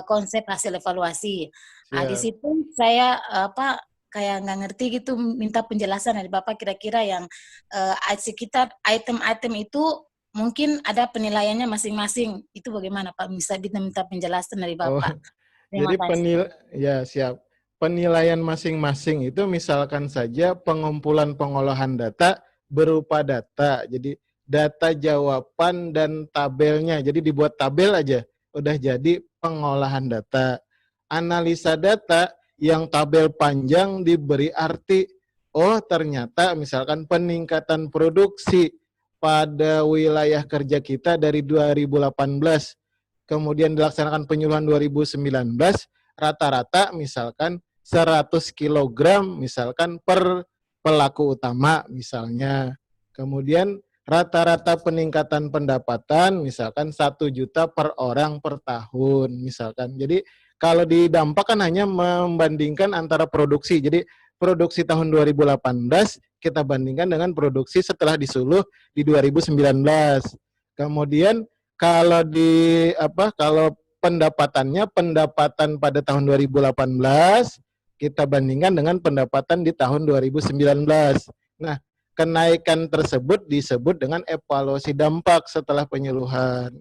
konsep hasil evaluasi. Di situ saya kayak nggak ngerti gitu, minta penjelasan dari Bapak kira-kira yang sekitar item-item itu mungkin ada penilaiannya masing-masing. Itu bagaimana Pak? Bisa minta penjelasan dari Bapak. Jadi siap. Penilaian masing-masing itu misalkan saja pengumpulan pengolahan data berupa data. Jadi data jawaban dan tabelnya. Jadi dibuat tabel aja. Udah jadi pengolahan data. Analisa data yang tabel panjang diberi arti. Oh ternyata misalkan peningkatan produksi pada wilayah kerja kita dari 2018. Kemudian dilaksanakan penyuluhan 2019. Rata-rata misalkan 100 kg misalkan per pelaku utama misalnya. Kemudian rata-rata peningkatan pendapatan misalkan 1 juta per orang per tahun misalkan. Jadi kalau di dampak kan hanya membandingkan antara produksi. Jadi produksi tahun 2018 kita bandingkan dengan produksi setelah disuluh di 2019. Kemudian kalau kalau pendapatan pada tahun 2018 kita bandingkan dengan pendapatan di tahun 2019. Nah, kenaikan tersebut disebut dengan evaluasi dampak setelah penyuluhan.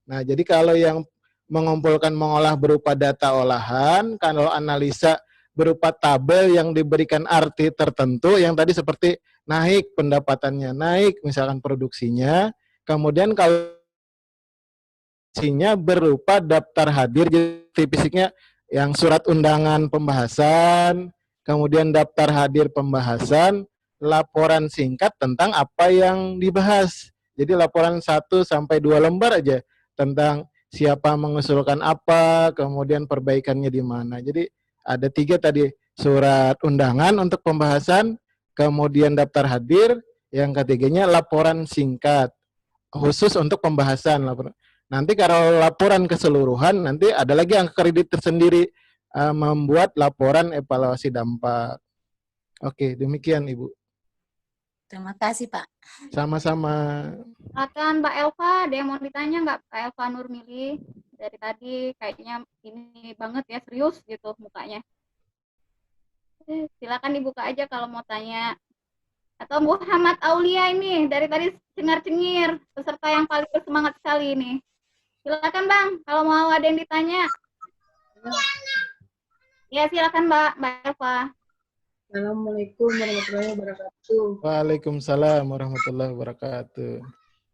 Nah, jadi kalau yang mengumpulkan mengolah berupa data olahan, kalau analisa berupa tabel yang diberikan arti tertentu, yang tadi seperti naik pendapatannya, naik misalkan produksinya, kemudian kalau berupa daftar hadir, jadi fisiknya yang surat undangan pembahasan, kemudian daftar hadir pembahasan, laporan singkat tentang apa yang dibahas. Jadi laporan 1 sampai 2 lembar aja tentang siapa mengusulkan apa, kemudian perbaikannya di mana. Jadi ada 3 tadi, surat undangan untuk pembahasan, kemudian daftar hadir, yang ketiganya laporan singkat, khusus untuk pembahasan. Nanti kalau laporan keseluruhan, nanti ada lagi yang kredit tersendiri, membuat laporan evaluasi dampak. Oke, demikian Ibu. Terima kasih Pak. Sama-sama. Silakan Mbak Elva, ada yang mau ditanya nggak Mbak Elva Nurmili? Dari tadi kayaknya ini banget ya, serius gitu mukanya. Silakan dibuka aja kalau mau tanya. Atau Muhammad Aulia ini, dari tadi cengar-cengir, peserta yang paling bersemangat sekali ini. Silakan Bang, kalau mau ada yang ditanya. Ya, silakan Mbak Eva. Assalamualaikum warahmatullahi wabarakatuh. Waalaikumsalam warahmatullahi wabarakatuh.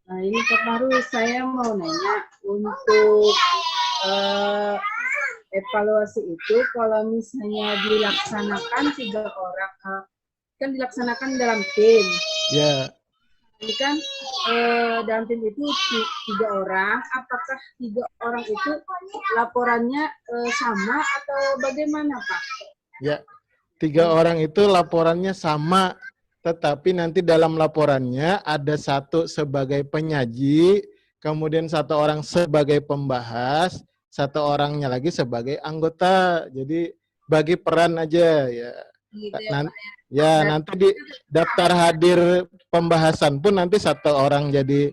Nah, ini Pak Faru, saya mau nanya untuk evaluasi itu kalau misalnya dilaksanakan 3 orang, kan dilaksanakan dalam tim. Ya, Ini kan dalam tim itu 3 orang, apakah 3 orang itu laporannya sama atau bagaimana Pak? ya. 3 orang itu laporannya sama, tetapi nanti dalam laporannya ada 1 sebagai penyaji, kemudian 1 orang sebagai pembahas, 1 orangnya lagi sebagai anggota. Jadi bagi peran aja ya. Gitu ya, Pak, Nanti di daftar hadir pembahasan pun nanti 1 orang jadi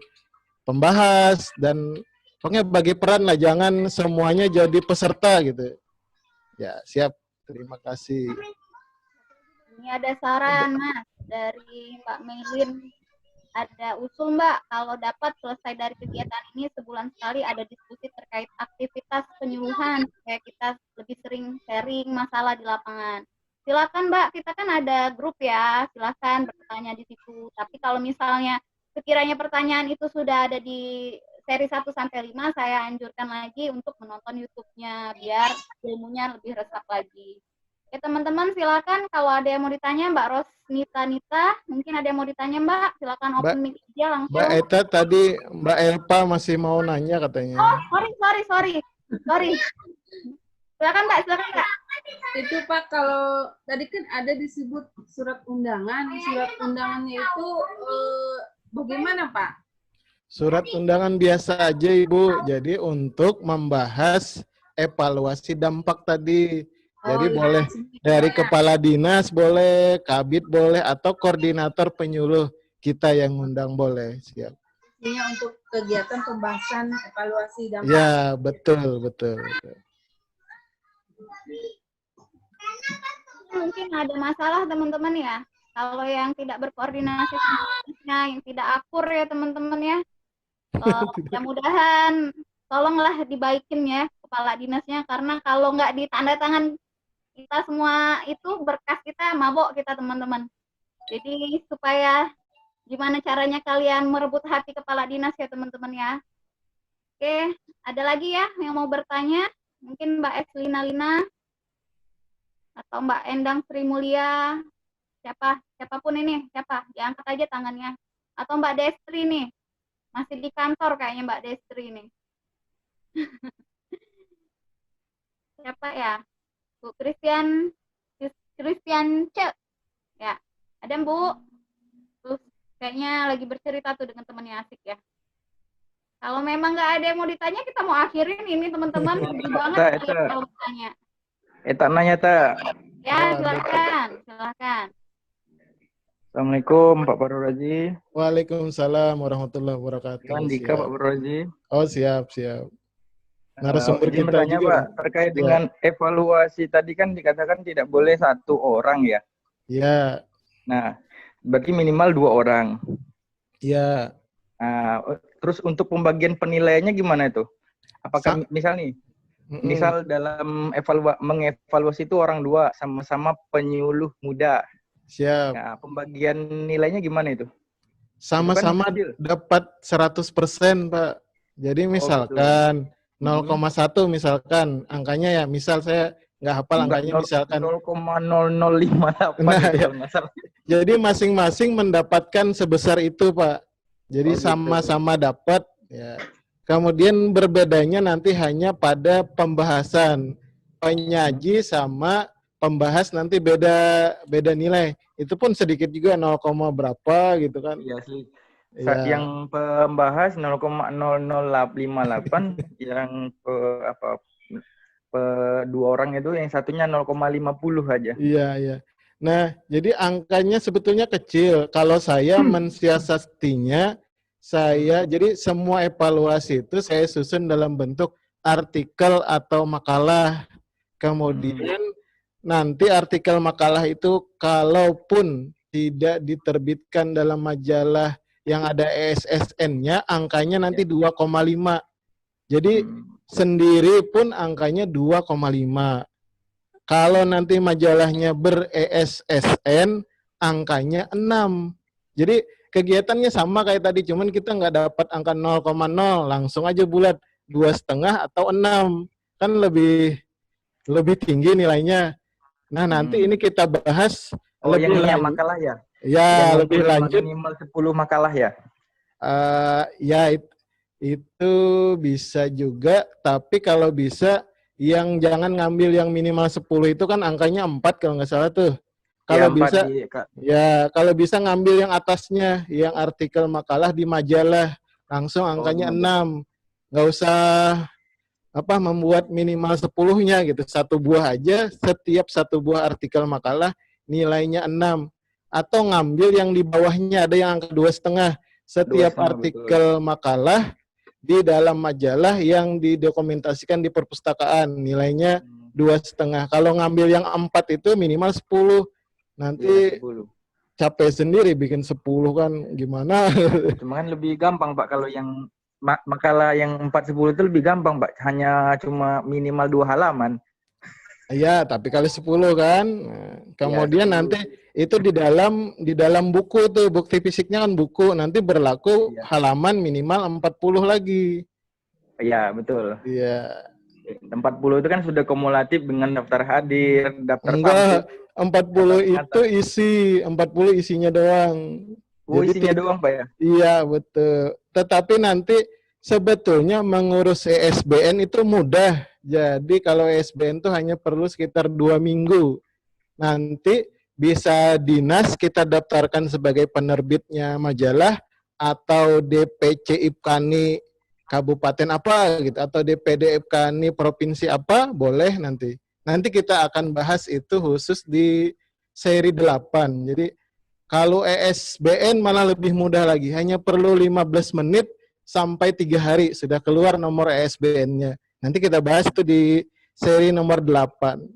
pembahas, dan pokoknya bagi peran lah, jangan semuanya jadi peserta gitu. Ya, siap. Terima kasih. Ini ada saran, Mas, dari Mbak Melin. Ada usul, Mbak, kalau dapat selesai dari kegiatan ini sebulan sekali ada diskusi terkait aktivitas penyuluhan, supaya kita lebih sering sharing masalah di lapangan. Silakan, Mbak, kita kan ada grup ya, silakan bertanya di situ. Tapi kalau misalnya sekiranya pertanyaan itu sudah ada di seri 1 sampai 5, saya anjurkan lagi untuk menonton YouTube-nya biar ilmunya lebih resap lagi. Ya teman-teman, silakan kalau ada yang mau ditanya, Mbak Rosnita Nita, mungkin ada yang mau ditanya, Mbak, silakan open mic aja langsung. Mbak Eta tadi, Mbak Elpa masih mau nanya katanya. Oh, sorry. Silakan Mbak. Itu Pak, kalau tadi kan ada disebut surat undangannya itu bagaimana Pak? Surat undangan biasa aja Ibu, jadi untuk membahas evaluasi dampak tadi. Jadi boleh dari kepala dinas boleh, kabid boleh, atau koordinator penyuluh kita yang undang boleh. Siap. Ini untuk kegiatan pembahasan evaluasi dampak. Ya, betul. Mungkin ada masalah teman-teman ya. Kalau yang tidak berkoordinasi sama dinasnya, yang tidak akur ya teman-teman ya. Mudah-mudahan tolonglah dibaikin ya kepala dinasnya, karena kalau nggak ditanda tangan kita semua itu berkas kita mabok kita teman-teman. Jadi supaya gimana caranya kalian merebut hati kepala dinas ya teman-teman ya. Oke, ada lagi ya yang mau bertanya? Mungkin Mbak Eslina Lina atau Mbak Endang Sri Mulia. Siapapun ini, diangkat aja tangannya. Atau Mbak Destri nih. Masih di kantor kayaknya Mbak Destri nih. Siapa ya? Bu Christian C. Ya, ada Bu. Terus kayaknya lagi bercerita tuh dengan temannya, asik ya. Kalau memang nggak ada yang mau ditanya, kita mau akhirin ini teman-teman. Sedih banget kalau bertanya. Tak nanya tak. Ya, silakan. Assalamualaikum Pak Faru Razi. Waalaikumsalam warahmatullahi wabarakatuh. Andika Pak Faru Razi. Oh, siap. Narasumber Izin kita bertanya juga. Pak, terkait dengan evaluasi tadi kan dikatakan tidak boleh 1 orang ya? Ya. Nah, berarti minimal 2 orang. Ya. Nah, terus untuk pembagian penilaiannya gimana itu? Apakah misal dalam mengevaluasi itu orang 2 sama-sama penyuluh muda. Siap. Nah, pembagian nilainya gimana itu? Sama-sama dapat 100%, Pak. Jadi misalkan 0,1 misalkan angkanya ya, misal saya nggak hafal angkanya, misalkan 0,0058. Nah, ya. Jadi masing-masing mendapatkan sebesar itu, Pak. Jadi sama-sama dapat ya. Kemudian berbedanya nanti hanya pada pembahasan. Penyaji sama pembahas nanti beda nilai. Itu pun sedikit juga 0, berapa gitu kan. Iya sih. Yang pembahas 0,0058, yang 2 orang itu yang satunya 0,50 aja. Iya. Nah, jadi angkanya sebetulnya kecil. Kalau saya mensiasatinya, jadi semua evaluasi itu saya susun dalam bentuk artikel atau makalah. Kemudian nanti artikel makalah itu kalaupun tidak diterbitkan dalam majalah yang ada ESSN-nya, angkanya nanti 2,5. Jadi sendiri pun angkanya 2,5. Kalau nanti majalahnya ber-ESSN, angkanya 6. Jadi kegiatannya sama kayak tadi, cuman kita nggak dapat angka 0,0, langsung aja bulat 2,5 atau 6. Kan lebih tinggi nilainya. Nah, nanti ini kita bahas Oh, yang lebih ini yang lanjut. makalah ya? Ya, Yang lebih lanjut. minimal 10 makalah ya? Ya, itu bisa juga, tapi kalau bisa yang jangan ngambil yang minimal 10 itu kan angkanya 4 kalau nggak salah tuh. Kalau Ya, 4 bisa, di, kalau bisa ngambil yang atasnya, yang artikel makalah di majalah, langsung angkanya 6. Nggak usah membuat minimal 10-nya gitu. Satu buah aja, setiap satu buah artikel makalah nilainya 6. Atau ngambil yang di bawahnya, ada yang angka 2,5. Setiap 2,5, artikel makalah di dalam majalah yang didokumentasikan di perpustakaan, nilainya 2,5. Kalau ngambil yang 4 itu minimal 10. Nanti 10. capek sendiri bikin 10 kan gimana. Cuma kan lebih gampang Pak, kalau yang makalah yang 4-10 itu lebih gampang Pak, hanya cuma minimal 2 halaman. Iya, tapi kali 10 kan. Nah, kemudian 10. nanti itu di dalam buku tuh, bukti fisiknya kan buku, nanti berlaku halaman minimal 40 lagi. Iya, betul. Iya. 40 itu kan sudah kumulatif dengan daftar hadir, daftar Enggak, tampil. 40 itu isi, 40 isinya doang. Oh, Jadi isinya doang Pak ya? Iya, betul. Tetapi nanti sebetulnya mengurus ESBN itu mudah. Jadi kalau ESBN itu hanya perlu sekitar 2 minggu. Nanti bisa dinas kita daftarkan sebagai penerbitnya majalah, atau DPC IPKANI kabupaten apa gitu, atau DPD IPKANI provinsi apa, boleh nanti. Nanti kita akan bahas itu khusus di seri 8. Jadi kalau ESBN malah lebih mudah lagi, hanya perlu 15 menit sampai 3 hari sudah keluar nomor ESBN-nya. Nanti kita bahas itu di seri nomor 8.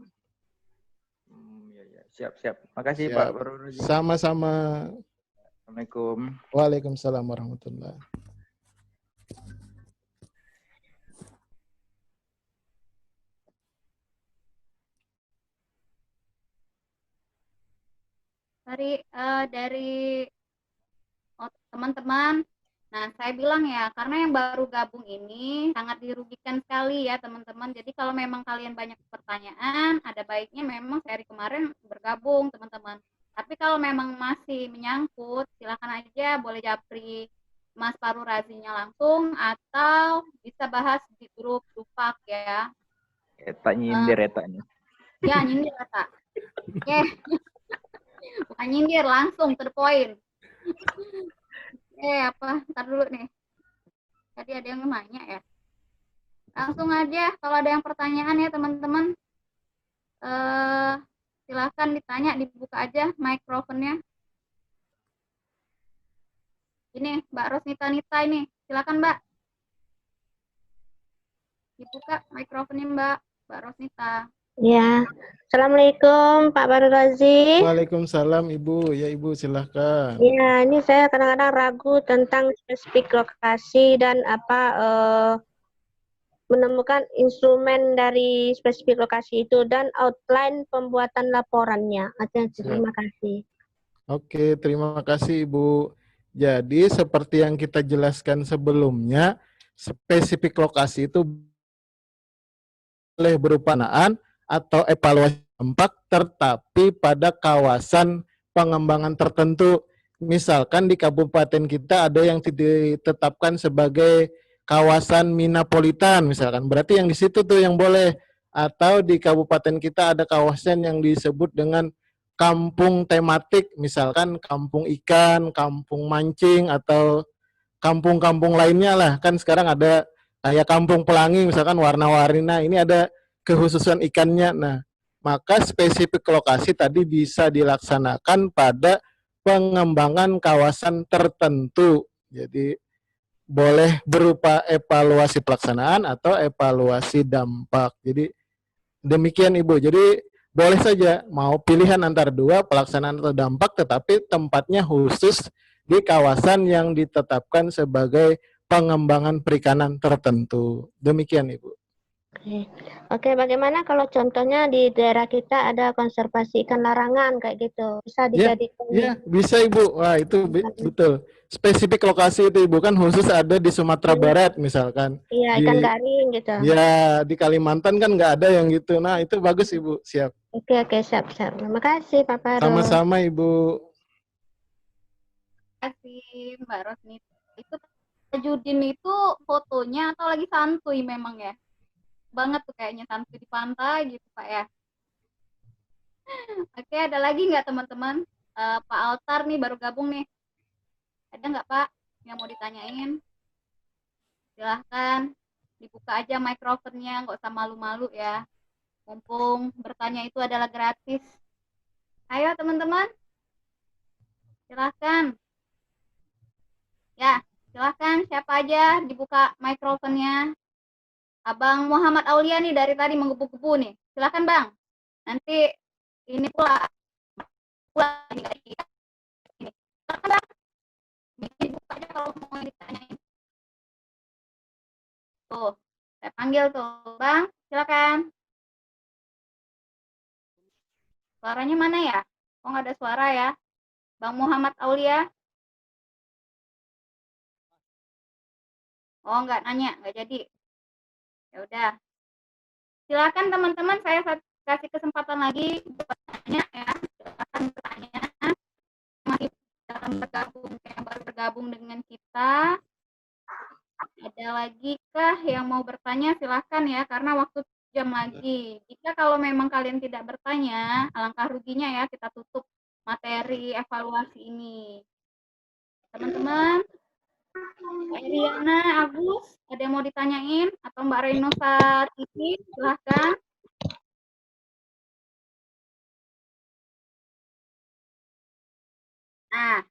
Siap. Makasih Siap. Pak Baru. Sama-sama. Assalamualaikum. Waalaikumsalam warahmatullahi. Dari teman-teman, nah saya bilang ya, karena yang baru gabung ini sangat dirugikan sekali ya teman-teman. Jadi kalau memang kalian banyak pertanyaan, ada baiknya memang seri kemarin bergabung teman-teman. Tapi kalau memang masih menyangkut, silakan aja boleh japri Mas Faru Razinya langsung, atau bisa bahas di grup Dupak ya. Eta nyindir etanya. Ya, nyindir eta. Oke. Bukan nyindir, langsung to the point. Ntar dulu nih. Tadi ada yang nanya ya. Langsung aja, kalau ada yang pertanyaan ya teman-teman. Silahkan ditanya, dibuka aja mikrofonnya. Ini Mbak Rosnita Nita ini, silakan Mbak. Dibuka mikrofonnya Mbak Rosnita. Ya, Assalamualaikum Pak Faru Razi. Waalaikumsalam Ibu, ya Ibu silahkan. Ya, ini saya kadang-kadang ragu tentang spesifik lokasi dan menemukan instrumen dari spesifik lokasi itu dan outline pembuatan laporannya. Terima kasih. Oke, terima kasih Ibu. Jadi seperti yang kita jelaskan sebelumnya, spesifik lokasi itu boleh berupa pendanaan atau evaluasi dampak, tetapi pada kawasan pengembangan tertentu. Misalkan di kabupaten kita ada yang ditetapkan sebagai kawasan minapolitan misalkan, berarti yang di situ tuh yang boleh. Atau di kabupaten kita ada kawasan yang disebut dengan kampung tematik, misalkan kampung ikan, kampung mancing, atau kampung-kampung lainnya lah. Kan sekarang ada kayak kampung pelangi misalkan warna-warni, nah ini ada kekhususan ikannya. Nah, maka spesifik lokasi tadi bisa dilaksanakan pada pengembangan kawasan tertentu. Jadi boleh berupa evaluasi pelaksanaan atau evaluasi dampak. Jadi demikian Ibu. Jadi boleh saja mau pilihan antara dua, pelaksanaan atau dampak, tetapi tempatnya khusus di kawasan yang ditetapkan sebagai pengembangan perikanan tertentu. Demikian Ibu. Oke. Oke, bagaimana kalau contohnya di daerah kita ada konservasi ikan larangan kayak gitu? Bisa Ya, dijadikan ya bisa Ibu. Wah itu betul. Spesifik lokasi itu Ibu kan khusus ada di Sumatera Barat misalkan. iya ikan Di garing gitu. ya di Kalimantan kan nggak ada yang gitu. Nah itu bagus Ibu. Siap. Oke, siap. Terima kasih Pak Fahrul. Sama-sama Ibu. Terima kasih Mbak Rosni. Itu Tajudin itu fotonya atau lagi santuy memang ya? Banget tuh kayaknya santuy di pantai gitu Pak ya. Oke, ada lagi nggak teman-teman? Pak Altar nih baru gabung nih. Ada nggak Pak yang mau ditanyain? Silahkan dibuka aja mikrofonnya, nggak usah malu-malu ya. Mumpung bertanya itu adalah gratis. Ayo teman-teman, silahkan. Ya, silahkan siapa aja dibuka mikrofonnya. Abang Muhammad Aulia nih dari tadi menggebu-gebu nih. Silahkan Bang. Nanti ini pula ini. Silahkan Bang. Dibuka aja kalau mau ditanyain. Tuh, saya panggil tuh. Bang, silakan. Suaranya mana ya? Kok nggak ada suara ya? Bang Muhammad Aulia. Oh, nggak nanya, nggak jadi. Ya udah. Silakan teman-teman, saya kasih kesempatan lagi bertanya ya. Silakan bertanya. Masih dalam bergabung, yang baru bergabung dengan kita. Ada lagi kah yang mau bertanya? Silakan ya, karena waktu jam lagi. Jika kalau memang kalian tidak bertanya, alangkah ruginya ya kita tutup materi evaluasi ini. Teman-teman, Mbak Riana, Agus, ada yang mau ditanyain? Atau Mbak Renosa Titi, silahkan. Nah,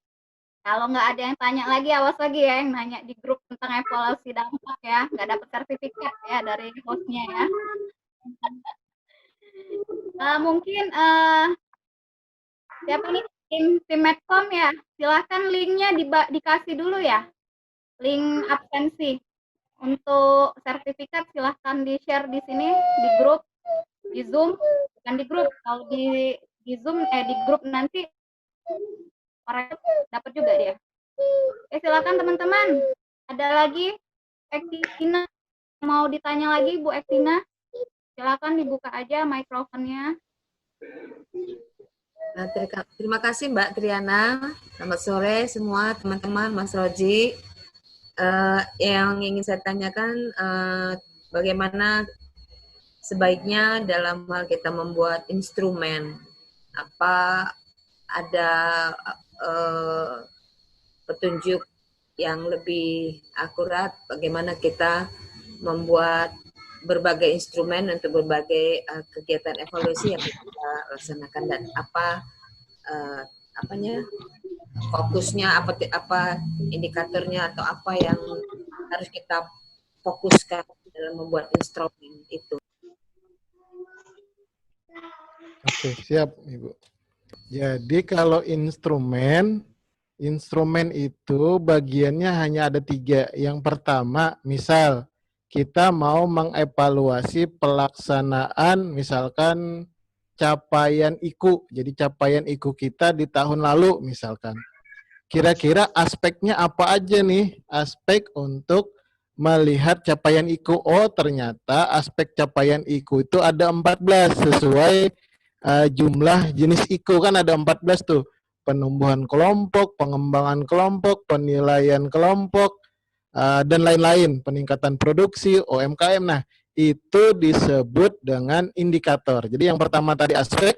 kalau nggak ada yang tanya lagi, awas lagi ya yang nanya di grup tentang evaluasi dampak ya. Nggak dapat sertifikat ya dari hostnya ya. Mungkin siapa nih tim Medcom ya? Silahkan linknya dikasih dulu ya. Link absensi untuk sertifikat silahkan di-share di sini di grup, di Zoom, bukan di grup. Kalau di Zoom di grup nanti orang dapat juga dia. Silakan teman-teman. Ada lagi Ektina mau ditanya lagi Bu Ektina? Silakan dibuka aja mikrofonnya. Nah, terima kasih Mbak Triana. Selamat sore semua teman-teman, Mas Roji. Yang ingin saya tanyakan, bagaimana sebaiknya dalam hal kita membuat instrumen? Apa ada petunjuk yang lebih akurat bagaimana kita membuat berbagai instrumen untuk berbagai kegiatan evaluasi yang kita laksanakan, dan fokusnya, apa indikatornya atau apa yang harus kita fokuskan dalam membuat instrumen itu. Oke, siap Ibu. Jadi kalau instrumen itu bagiannya hanya ada 3. Yang pertama, misal kita mau mengevaluasi pelaksanaan misalkan capaian IKU. Jadi capaian IKU kita di tahun lalu misalkan. Kira-kira aspeknya apa aja nih? Aspek untuk melihat capaian IKU. Oh, ternyata aspek capaian IKU itu ada 14 sesuai jumlah jenis IKU kan ada 14 tuh. Penumbuhan kelompok, pengembangan kelompok, penilaian kelompok, dan lain-lain, peningkatan produksi, UMKM. Nah, itu disebut dengan indikator. Jadi yang pertama tadi aspek,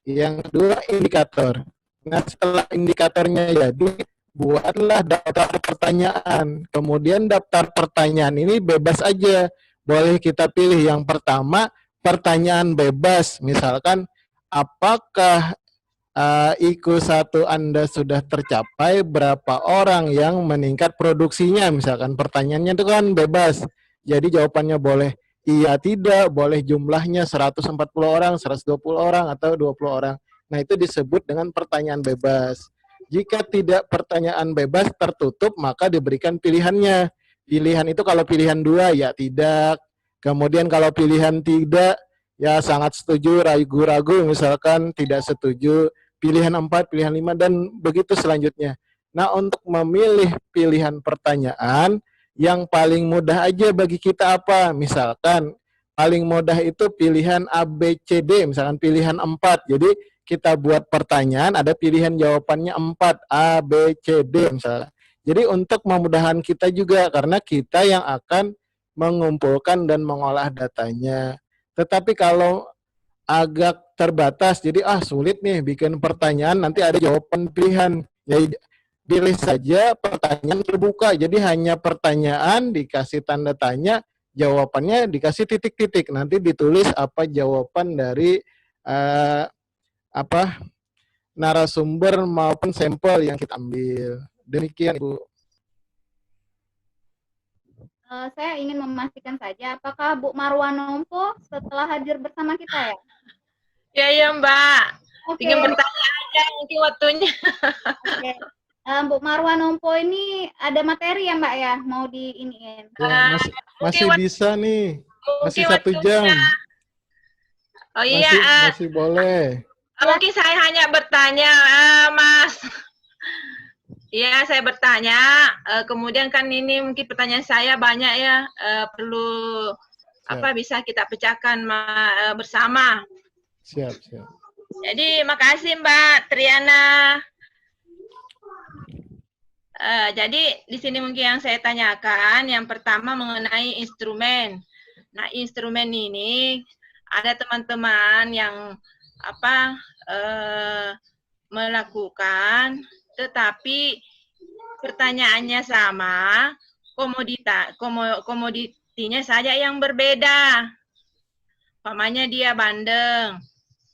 yang kedua indikator. Nah, setelah indikatornya jadi, buatlah daftar pertanyaan. Kemudian daftar pertanyaan ini bebas aja. Boleh kita pilih yang pertama, pertanyaan bebas. Misalkan, apakah IKU 1 Anda sudah tercapai, berapa orang yang meningkat produksinya, misalkan pertanyaannya itu kan bebas. Jadi jawabannya boleh iya tidak, boleh jumlahnya 140 orang, 120 orang, atau 20 orang. Nah itu disebut dengan pertanyaan bebas. Jika tidak pertanyaan bebas tertutup, maka diberikan pilihannya. Pilihan itu kalau pilihan 2 ya tidak, Kemudian kalau pilihan tidak, ya sangat setuju, ragu-ragu, misalkan tidak setuju, pilihan 4, pilihan 5, dan begitu selanjutnya. Nah, untuk memilih pilihan pertanyaan, yang paling mudah aja bagi kita apa? Misalkan, paling mudah itu pilihan A, B, C, D, misalkan pilihan 4. Jadi, kita buat pertanyaan, ada pilihan jawabannya 4, A, B, C, D, misalnya. Jadi, untuk memudahkan kita juga, karena kita yang akan mengumpulkan dan mengolah datanya. Tetapi kalau agak terbatas, jadi sulit nih bikin pertanyaan, nanti ada jawaban pilihan. Jadi pilih saja pertanyaan terbuka, jadi hanya pertanyaan dikasih tanda tanya, jawabannya dikasih titik-titik, nanti ditulis apa jawaban dari narasumber maupun sampel yang kita ambil. Demikian, Ibu. Saya ingin memastikan saja, apakah Bu Marwa Nompo setelah hadir bersama kita ya? Ya Mbak. Oke. Ingin bertanya aja mungkin waktunya. Oke. Bu Marwa Nompo ini ada materi ya Mbak ya? Mau diiniin? Ya, masih bisa nih. Masih 1 jam. Oh iya. Masih boleh. Mungkin saya hanya bertanya, Mas. Iya, saya bertanya. Kemudian kan ini mungkin pertanyaan saya banyak ya. Perlu bisa kita pecahkan bersama. Siap. Jadi makasih Mbak Triana. Jadi di sini mungkin yang saya tanyakan, yang pertama mengenai instrumen. Nah, instrumen ini ada teman-teman yang melakukan, tetapi pertanyaannya sama, komoditinya saja yang berbeda. Umpamanya dia bandeng,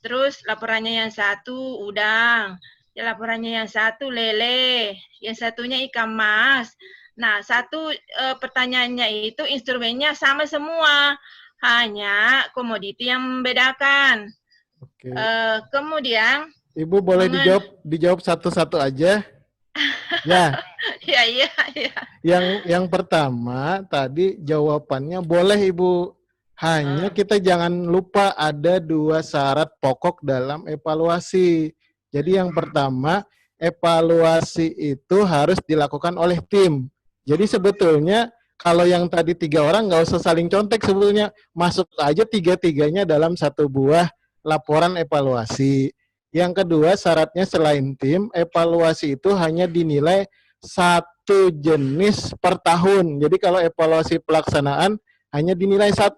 terus laporannya yang satu udang, laporannya yang satu lele, yang satunya ikan mas. Nah, satu pertanyaannya itu instrumennya sama semua, hanya komoditi yang membedakan. Oke. Kemudian Ibu boleh dijawab satu-satu aja. Ya. Iya. Yang pertama tadi jawabannya boleh Ibu. Hanya kita jangan lupa ada 2 syarat pokok dalam evaluasi. Jadi yang pertama, evaluasi itu harus dilakukan oleh tim. Jadi sebetulnya kalau yang tadi 3 orang nggak usah saling contek, sebetulnya masuk aja 3-3-nya dalam satu buah laporan evaluasi. Yang kedua, syaratnya selain tim, evaluasi itu hanya dinilai 1 jenis per tahun. Jadi kalau evaluasi pelaksanaan hanya dinilai 1.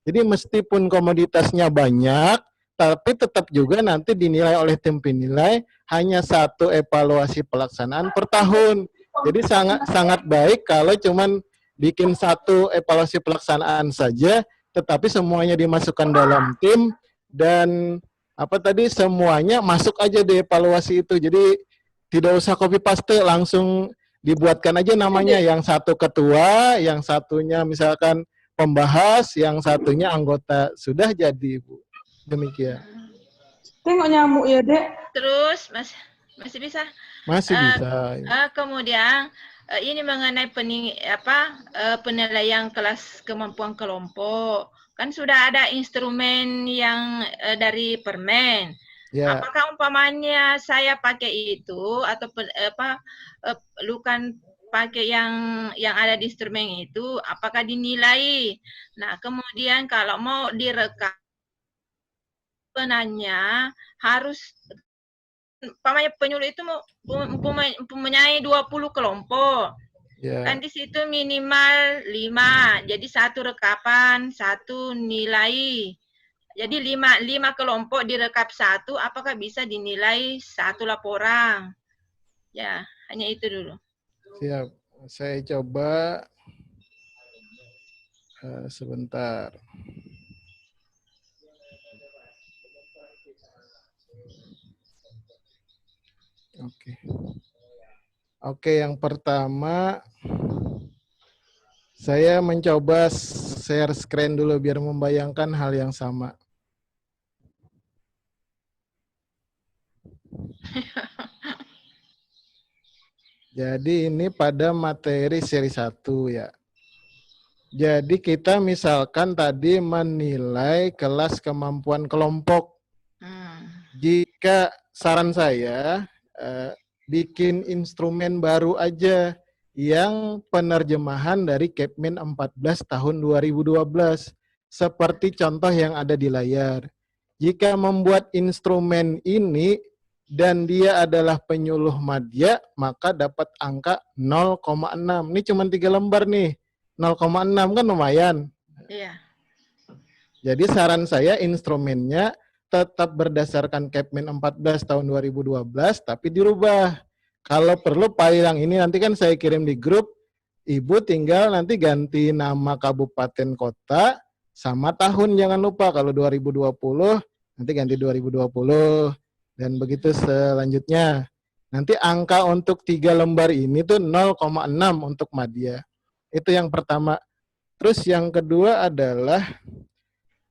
Jadi meskipun komoditasnya banyak, tapi tetap juga nanti dinilai oleh tim penilai hanya 1 evaluasi pelaksanaan per tahun. Jadi sangat baik kalau cuman bikin 1 evaluasi pelaksanaan saja, tetapi semuanya dimasukkan dalam tim dan semuanya masuk aja di evaluasi itu. Jadi tidak usah copy paste, langsung dibuatkan aja namanya, yang satu ketua, yang satunya misalkan pembahas, yang satunya anggota. Sudah jadi, Bu. Demikian. Tengok nyamuk ya, Dek. Terus masih bisa? Masih bisa. Kemudian ini mengenai penilaian kelas kemampuan kelompok. Kan sudah ada instrumen yang dari Permen. Ya. Apakah umpamanya saya pakai itu atau bukan pakai yang ada di instrumen itu, apakah dinilai? Nah, kemudian kalau mau direkam, sebenarnya harus penyuluh itu mempunyai 20 kelompok. Yeah. Kan di situ minimal 5. Jadi 1 rekapan, 1 nilai. Jadi 5 kelompok direkap 1, apakah bisa dinilai 1 laporan? Ya, hanya itu dulu. Siap. Saya coba sebentar. Oke, yang pertama saya mencoba share screen dulu biar membayangkan hal yang sama. Jadi ini pada materi seri 1 ya. Jadi kita misalkan tadi menilai kelas kemampuan kelompok. Jika saran saya bikin instrumen baru aja yang penerjemahan dari Kepmen 14 tahun 2012 seperti contoh yang ada di layar. Jika membuat instrumen ini dan dia adalah penyuluh madya, maka dapat angka 0,6. Ini cuma 3 lembar nih. 0,6 kan lumayan. Iya. Jadi saran saya instrumennya tetap berdasarkan Kepmen 14 tahun 2012 tapi dirubah. Kalau perlu file yang ini nanti kan saya kirim di grup, Ibu tinggal nanti ganti nama kabupaten kota sama tahun, jangan lupa. Kalau 2020 nanti ganti 2020 dan begitu selanjutnya. Nanti angka untuk 3 lembar ini tuh 0,6 untuk madya. Itu yang pertama. Terus yang kedua adalah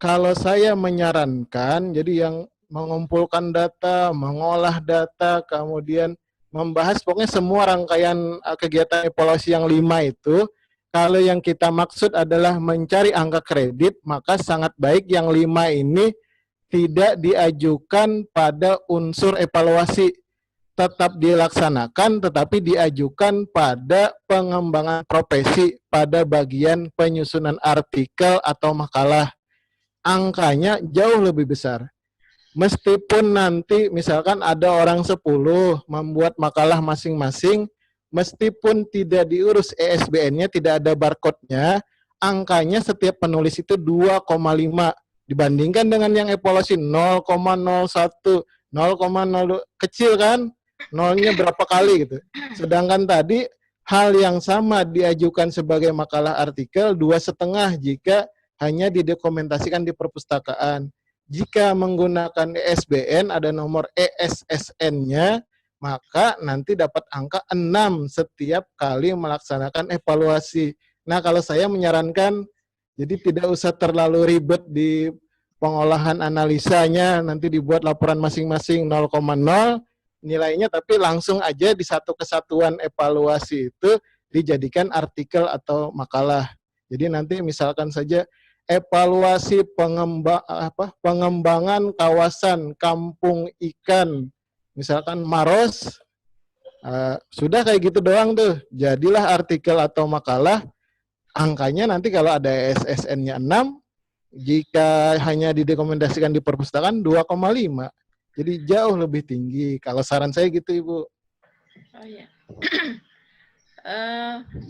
kalau saya menyarankan, jadi yang mengumpulkan data, mengolah data, kemudian membahas pokoknya semua rangkaian kegiatan evaluasi yang 5 itu, kalau yang kita maksud adalah mencari angka kredit, maka sangat baik yang 5 ini tidak diajukan pada unsur evaluasi. Tetap dilaksanakan, tetapi diajukan pada pengembangan profesi pada bagian penyusunan artikel atau makalah. Angkanya jauh lebih besar. Meskipun nanti misalkan ada orang 10 membuat makalah masing-masing, meskipun tidak diurus ESBN-nya, tidak ada barcode-nya, angkanya setiap penulis itu 2,5 dibandingkan dengan yang evaluasi 0,01, 0,0 kecil kan? Nolnya berapa kali gitu. Sedangkan tadi hal yang sama diajukan sebagai makalah artikel 2,5 jika hanya didokumentasikan di perpustakaan. Jika menggunakan ESBN ada nomor ESSN-nya, maka nanti dapat angka 6 setiap kali melaksanakan evaluasi. Nah, kalau saya menyarankan jadi tidak usah terlalu ribet di pengolahan analisanya, nanti dibuat laporan masing-masing 0,0 nilainya, tapi langsung aja di satu kesatuan evaluasi itu dijadikan artikel atau makalah. Jadi nanti misalkan saja evaluasi pengembangan kawasan kampung ikan, misalkan Maros, sudah kayak gitu doang tuh. Jadilah artikel atau makalah, angkanya nanti kalau ada SSN-nya 6, jika hanya didokumentasikan di perpustakaan 2,5. Jadi jauh lebih tinggi. Kalau saran saya gitu, Ibu. Oh iya.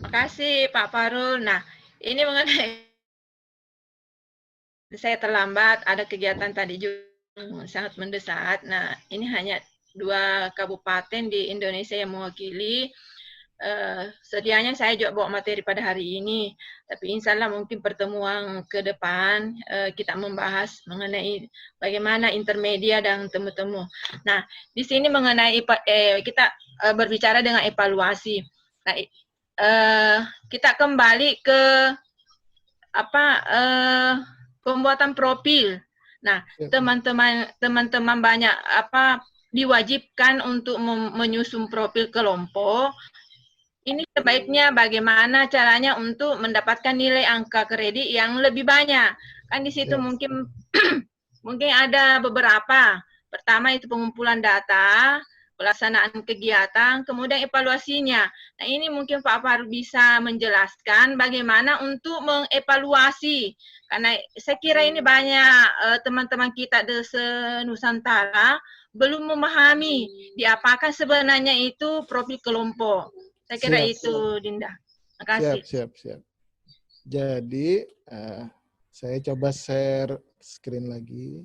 Makasih Pak Farul. Nah, ini mengenai saya terlambat, ada kegiatan tadi juga sangat mendesak. Nah, ini hanya 2 kabupaten di Indonesia yang mewakili. Sedianya saya juga bawa materi pada hari ini, tapi insya Allah mungkin pertemuan ke depan kita membahas mengenai bagaimana intermedia dan temu-temu. Nah, di sini mengenai kita berbicara dengan evaluasi. Nah, kita kembali ke pembuatan profil. Nah, teman-teman banyak diwajibkan untuk menyusun profil kelompok. Ini sebaiknya bagaimana caranya untuk mendapatkan nilai angka kredit yang lebih banyak. Kan di situ mungkin mungkin ada beberapa. Pertama itu pengumpulan data, pelaksanaan kegiatan, kemudian evaluasinya. Nah, ini mungkin Pak Farul bisa menjelaskan bagaimana untuk mengevaluasi. Karena saya kira ini banyak teman-teman kita di se-Nusantara belum memahami di apakah sebenarnya itu profil kelompok. Saya kira itu, Dinda. Terima kasih. Siap. Jadi, saya coba share screen lagi.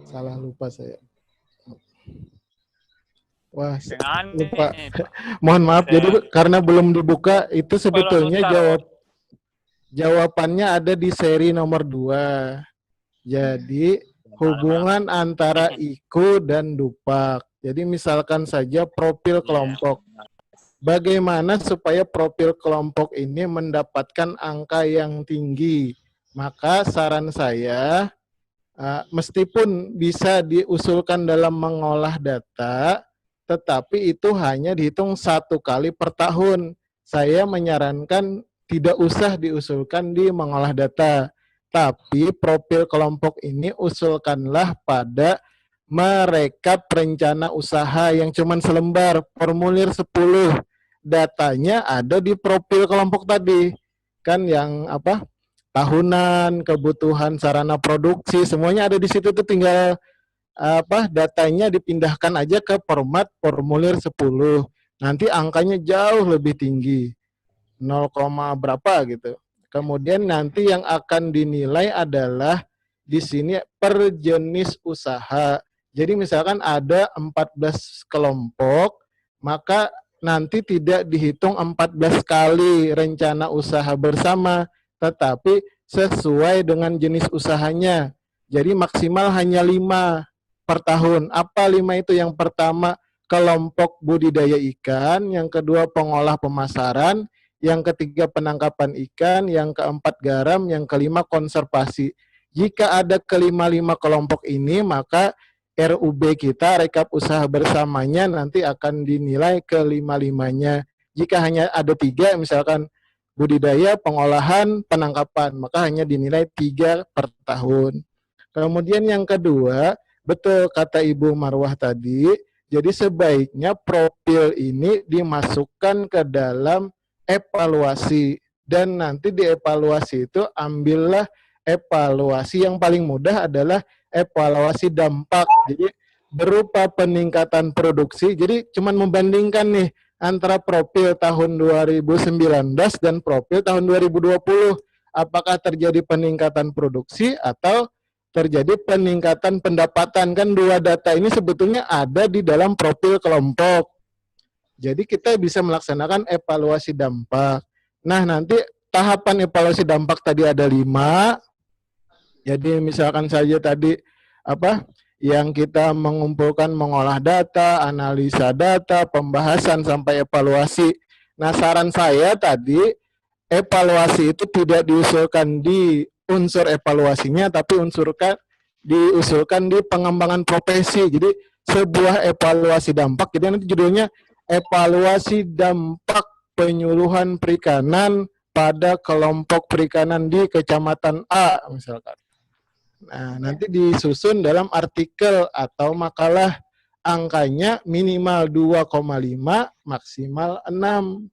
Salah lupa saya. Wah, lupa. Mohon maaf, jadi karena belum dibuka, itu sebetulnya jawabannya ada di seri nomor 2. Jadi hubungan antara IKU dan DUPAK. Jadi misalkan saja profil kelompok. Bagaimana supaya profil kelompok ini mendapatkan angka yang tinggi? Maka saran saya meskipun bisa diusulkan dalam mengolah data, tetapi itu hanya dihitung 1 kali per tahun. Saya menyarankan tidak usah diusulkan di mengolah data, tapi profil kelompok ini usulkanlah pada merekap rencana usaha yang cuma selembar, formulir 10. Datanya ada di profil kelompok tadi. Kan yang apa? Tahunan, kebutuhan sarana produksi, semuanya ada di situ tuh, tinggal datanya dipindahkan aja ke format formulir 10. Nanti angkanya jauh lebih tinggi. 0, berapa gitu. Kemudian nanti yang akan dinilai adalah di sini per jenis usaha. Jadi misalkan ada 14 kelompok, maka nanti tidak dihitung 14 kali rencana usaha bersama, tetapi sesuai dengan jenis usahanya. Jadi maksimal hanya 5 per tahun. Apa 5 itu? Yang pertama kelompok budidaya ikan, yang kedua pengolah pemasaran, yang ketiga penangkapan ikan, yang keempat garam, yang kelima konservasi. Jika ada kelima-lima kelompok ini, maka RUB kita, rekap usaha bersamanya, nanti akan dinilai kelima-limanya. Jika hanya ada 3, misalkan budidaya, pengolahan, penangkapan, maka hanya dinilai 3 per tahun. Kemudian yang kedua, betul kata Ibu Marwah tadi, jadi sebaiknya profil ini dimasukkan ke dalam evaluasi. Dan nanti di evaluasi itu ambillah evaluasi yang paling mudah adalah evaluasi dampak. Jadi berupa peningkatan produksi. Jadi cuman membandingkan nih antara profil tahun 2019 dan profil tahun 2020. Apakah terjadi peningkatan produksi atau terjadi peningkatan pendapatan. Kan 2 data ini sebetulnya ada di dalam profil kelompok. Jadi kita bisa melaksanakan evaluasi dampak. Nah, nanti tahapan evaluasi dampak tadi ada 5. Jadi misalkan saja tadi yang kita mengumpulkan, mengolah data, analisa data, pembahasan sampai evaluasi. Nah, saran saya tadi evaluasi itu tidak diusulkan di unsur evaluasinya, tapi diusulkan di pengembangan profesi. Jadi sebuah evaluasi dampak. Jadi nanti judulnya evaluasi dampak penyuluhan perikanan pada kelompok perikanan di Kecamatan A misalkan. Nah, nanti disusun dalam artikel atau makalah, angkanya minimal 2,5, maksimal 6.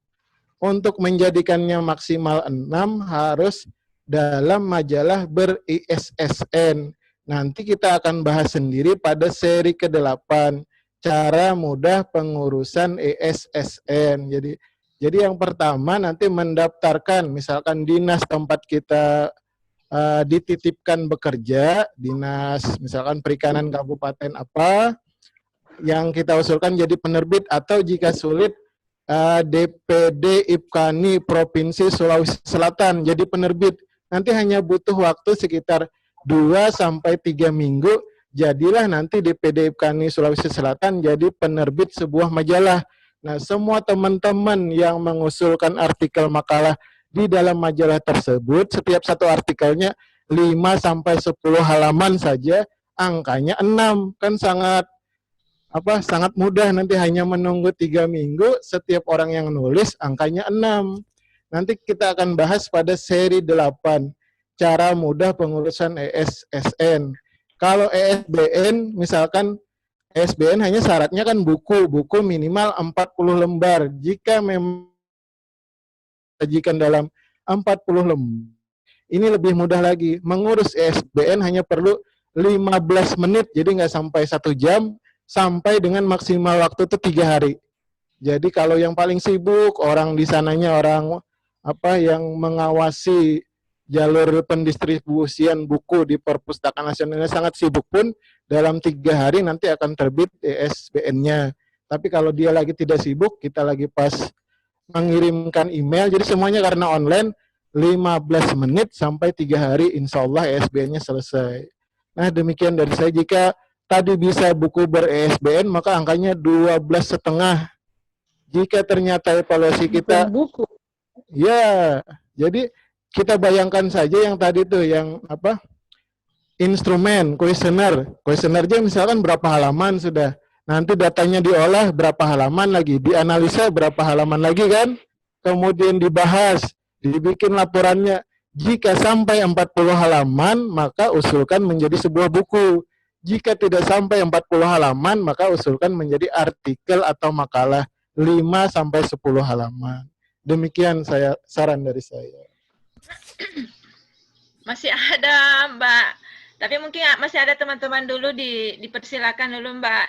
Untuk menjadikannya maksimal 6 harus dalam majalah ber-ISSN. Nanti kita akan bahas sendiri pada seri ke-8, cara mudah pengurusan ISSN. Jadi yang pertama nanti mendaftarkan, misalkan dinas tempat kita dititipkan bekerja, dinas misalkan perikanan kabupaten apa, yang kita usulkan jadi penerbit, atau jika sulit DPD IPKANI Provinsi Sulawesi Selatan jadi penerbit. Nanti hanya butuh waktu sekitar 2-3 minggu, jadilah nanti DPD IPKANI Sulawesi Selatan jadi penerbit sebuah majalah. Nah, semua teman-teman yang mengusulkan artikel makalah di dalam majalah tersebut, setiap satu artikelnya 5-10 halaman saja, angkanya 6. Kan sangat mudah, nanti hanya menunggu 3 minggu, setiap orang yang nulis angkanya 6. Nanti kita akan bahas pada seri 8, cara mudah pengurusan ESSN. Kalau ESBN, misalkan ESBN hanya syaratnya kan buku minimal 40 lembar. Jika memang sajikan dalam 40 lembar, ini lebih mudah lagi. Mengurus ESBN hanya perlu 15 menit, jadi nggak sampai 1 jam, sampai dengan maksimal waktu itu 3 hari. Jadi kalau yang paling sibuk, orang di sananya orang yang mengawasi jalur pendistribusian buku di Perpustakaan Nasional sangat sibuk pun, dalam 3 hari nanti akan terbit ESBN-nya. Tapi kalau dia lagi tidak sibuk, kita lagi pas mengirimkan email, jadi semuanya karena online, 15 menit sampai 3 hari, insya Allah ESBN-nya selesai. Nah, demikian dari saya. Jika tadi bisa buku ber-ESBN, maka angkanya 12,5. Jika ternyata evaluasi kita buku. Ya, jadi kita bayangkan saja yang tadi tuh, yang instrumen, kuesioner. Kuesionernya misalkan berapa halaman sudah. Nanti datanya diolah berapa halaman lagi, dianalisa berapa halaman lagi kan. Kemudian dibahas, dibikin laporannya. Jika sampai 40 halaman, maka usulkan menjadi sebuah buku. Jika tidak sampai 40 halaman, maka usulkan menjadi artikel atau makalah 5-10 halaman. Demikian saran dari saya. Masih ada Mbak, tapi mungkin masih ada teman-teman dulu, dipersilakan dulu Mbak.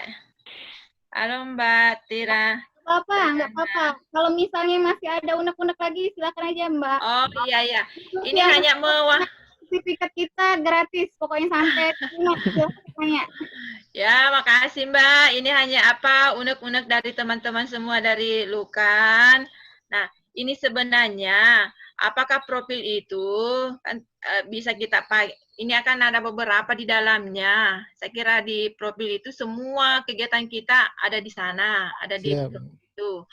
Halo Mbak Tira. Nggak apa-apa. Kalau misalnya masih ada unek-unek lagi, silakan aja Mbak. Oh iya. Ini Ya, hanya sertifikat kita gratis, pokoknya sampai tanya. Ya, makasih Mbak. Ini hanya unek-unek dari teman-teman semua dari Lukan. Nah, ini sebenarnya apakah profil itu kan bisa kita pakai? Ini akan ada beberapa di dalamnya. Saya kira di profil itu semua kegiatan kita ada di sana, ada di itu.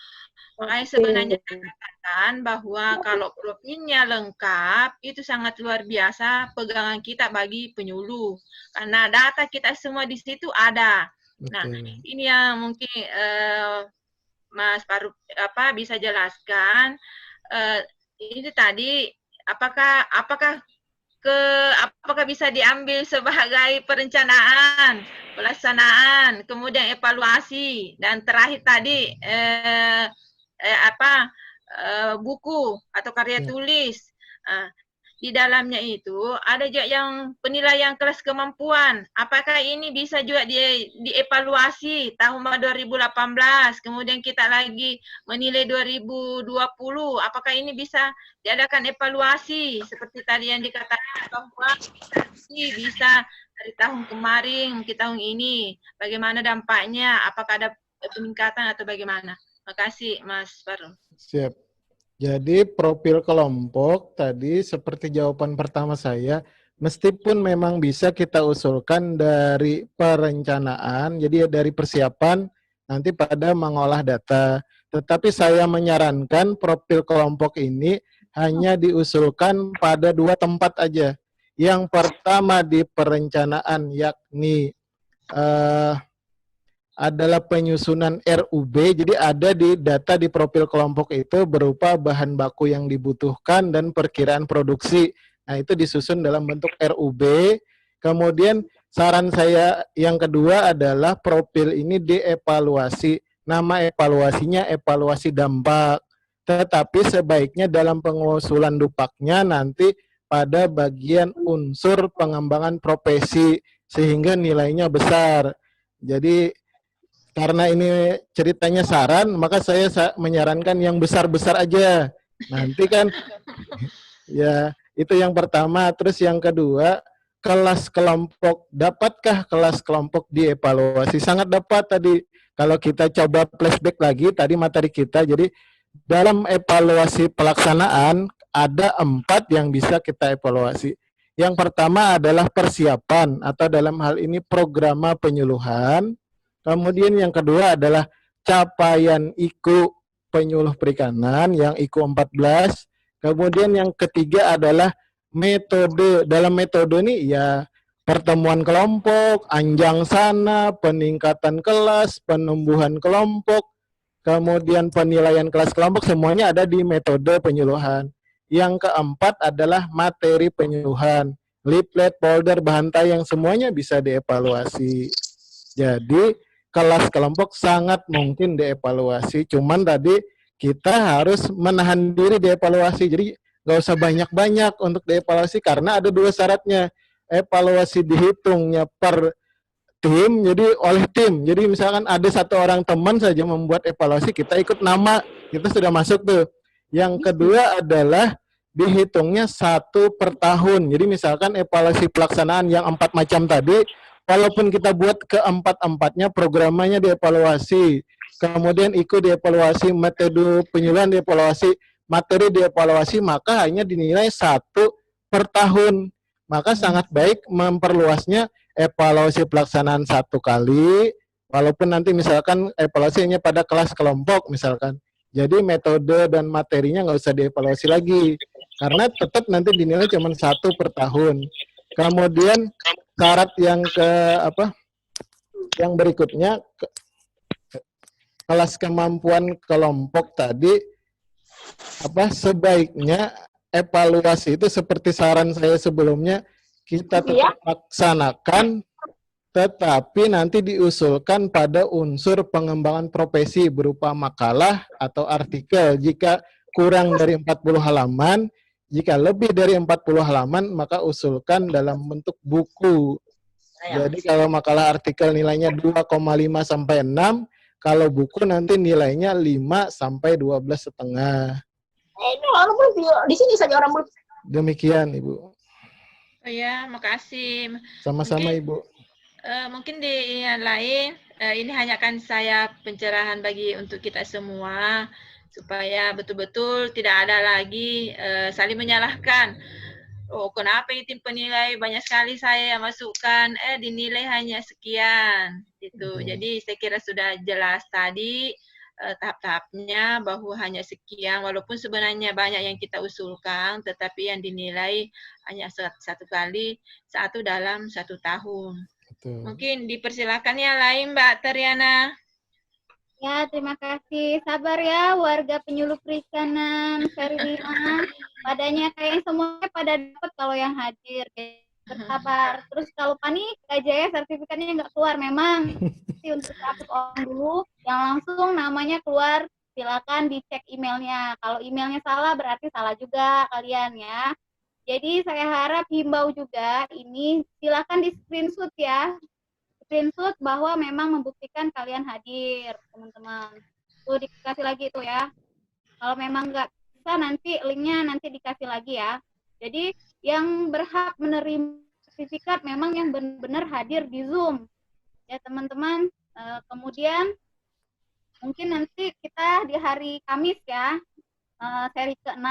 Makanya sebenarnya saya katakan bahwa kalau profilnya lengkap, itu sangat luar biasa pegangan kita bagi penyuluh. Karena data kita semua di situ ada. Nah, ini yang mungkin Mas Farouk bisa jelaskan. Ini tadi apakah bisa diambil sebagai perencanaan, pelaksanaan, kemudian evaluasi, dan terakhir tadi buku atau karya tulis. Di dalamnya itu ada juga yang penilaian kelas kemampuan. Apakah ini bisa juga dievaluasi tahun 2018, kemudian kita lagi menilai 2020, apakah ini bisa diadakan evaluasi seperti tadi yang dikatakan bahwa bisa dari tahun kemarin ke tahun ini, bagaimana dampaknya, apakah ada peningkatan atau bagaimana? Makasih Mas Farouk. Siap. Jadi profil kelompok tadi seperti jawaban pertama saya, meskipun memang bisa kita usulkan dari perencanaan, jadi dari persiapan nanti pada mengolah data. Tetapi saya menyarankan profil kelompok ini hanya diusulkan pada 2 tempat aja. Yang pertama di perencanaan, yakni adalah penyusunan RUB, jadi ada di data di profil kelompok itu berupa bahan baku yang dibutuhkan dan perkiraan produksi. Nah, itu disusun dalam bentuk RUB. Kemudian saran saya yang kedua adalah profil ini dievaluasi. Nama evaluasinya evaluasi dampak. Tetapi sebaiknya dalam pengusulan dupaknya nanti pada bagian unsur pengembangan profesi sehingga nilainya besar. Jadi karena ini ceritanya saran, maka saya menyarankan yang besar-besar aja. Nanti kan, ya itu yang pertama. Terus yang kedua, kelas kelompok. Dapatkah kelas kelompok dievaluasi? Sangat dapat tadi. Kalau kita coba flashback lagi, tadi materi kita, jadi dalam evaluasi pelaksanaan, ada 4 yang bisa kita evaluasi. Yang pertama adalah persiapan, atau dalam hal ini programa penyuluhan. Kemudian yang kedua adalah capaian IKU penyuluh perikanan yang IKU 14. Kemudian yang ketiga adalah metode. Dalam metode ini ya pertemuan kelompok, anjang sana, peningkatan kelas, penumbuhan kelompok, kemudian penilaian kelas kelompok, semuanya ada di metode penyuluhan. Yang keempat adalah materi penyuluhan. Leaflet, folder, bahan tayang, semuanya bisa dievaluasi. Jadi kelas kelompok sangat mungkin dievaluasi, cuman tadi kita harus menahan diri dievaluasi, jadi nggak usah banyak-banyak untuk dievaluasi karena ada 2 syaratnya. Evaluasi dihitungnya per tim, jadi oleh tim, jadi misalkan ada 1 orang teman saja membuat evaluasi, kita ikut nama, kita sudah masuk tuh. Yang kedua adalah dihitungnya 1 per tahun, jadi misalkan evaluasi pelaksanaan yang 4 macam tadi, walaupun kita buat keempat-empatnya, programnya dievaluasi, kemudian IKU dievaluasi, metode penyuluhan dievaluasi, materi dievaluasi, maka hanya dinilai 1 per tahun. Maka sangat baik memperluasnya evaluasi pelaksanaan 1 kali, walaupun nanti misalkan evaluasinya pada kelas kelompok misalkan. Jadi metode dan materinya nggak usah dievaluasi lagi, karena tetap nanti dinilai cuma 1 per tahun. Kemudian syarat yang yang berikutnya, kelas kemampuan kelompok tadi, sebaiknya evaluasi itu seperti saran saya sebelumnya, kita tetap laksanakan, tetapi nanti diusulkan pada unsur pengembangan profesi berupa makalah atau artikel. Jika kurang dari 40 halaman, jika lebih dari 40 halaman, maka usulkan dalam bentuk buku. Jadi kalau makalah artikel nilainya 2,5 sampai 6, kalau buku nanti nilainya 5 sampai 12,5. Ini orang belum di sini saja orang belum. Demikian, Ibu. Oh ya, makasih. Sama-sama, Ibu. Mungkin di yang lain, ini hanya kan saya pencerahan untuk kita semua, supaya betul-betul tidak ada lagi saling menyalahkan. Oh, kenapa ini tim penilai banyak sekali saya masukkan, dinilai hanya sekian, gitu. Jadi saya kira sudah jelas tadi tahap-tahapnya bahwa hanya sekian, walaupun sebenarnya banyak yang kita usulkan, tetapi yang dinilai hanya satu kali, satu dalam 1 tahun. Betul. Mungkin dipersilakan yang lain, Mbak Tariana. Ya, terima kasih. Sabar ya warga penyuluh perikanan Ferlina. Padanya kayaknya semuanya pada dapat kalau yang hadir. Bersabar. Terus kalau panik aja ya, sertifikatnya nggak keluar. Memang untuk hapus orang dulu, yang langsung namanya keluar, silakan dicek emailnya. Kalau emailnya salah berarti salah juga kalian ya. Jadi saya harap himbau juga ini silakan di screenshot ya. Screenshot bahwa memang membuktikan kalian hadir, teman-teman. Tuh dikasih lagi itu ya. Kalau memang nggak bisa, nanti linknya nanti dikasih lagi ya. Jadi yang berhak menerima sertifikat memang yang benar-benar hadir di Zoom. Ya teman-teman, kemudian mungkin nanti kita di hari Kamis ya, seri ke-6.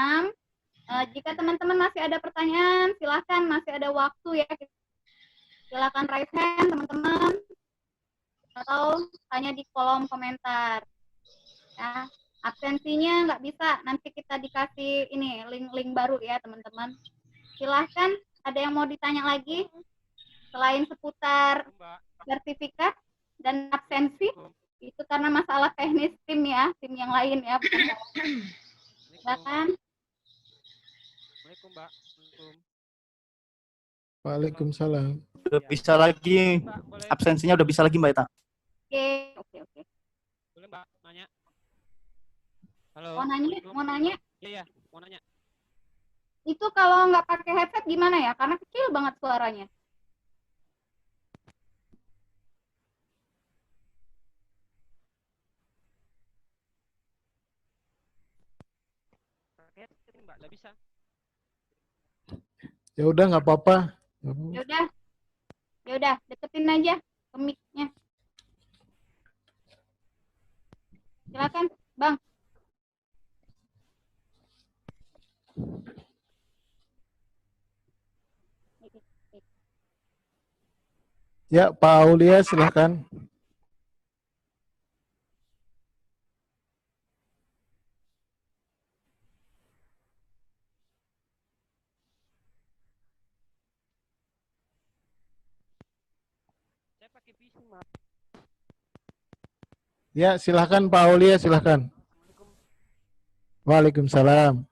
Jika teman-teman masih ada pertanyaan, silahkan, masih ada waktu ya. Silakan raise hand teman-teman, atau tanya di kolom komentar. Ya, absensinya nggak bisa, nanti kita dikasih ini link-link baru ya teman-teman. Silahkan, ada yang mau ditanya lagi selain seputar sertifikat dan absensi? Itu karena masalah teknis tim ya, tim yang lain ya. Silakan. Assalamualaikum, Mbak. Waalaikumsalam. Udah bisa lagi, absensinya udah bisa lagi, Mbak Ita. Oke. Boleh, Mbak, nanya? Halo. Mau nanya? Iya, mau nanya. Itu kalau nggak pakai headset gimana ya? Karena kecil banget suaranya. Pakai headset, Mbak, nggak bisa. Ya udah, nggak apa-apa. Ya udah, deketin aja ke mic-nya. Silakan, Bang. Ya, Pak Aulia silakan. Ya, silakan Pak Aulia, silakan. Waalaikumsalam.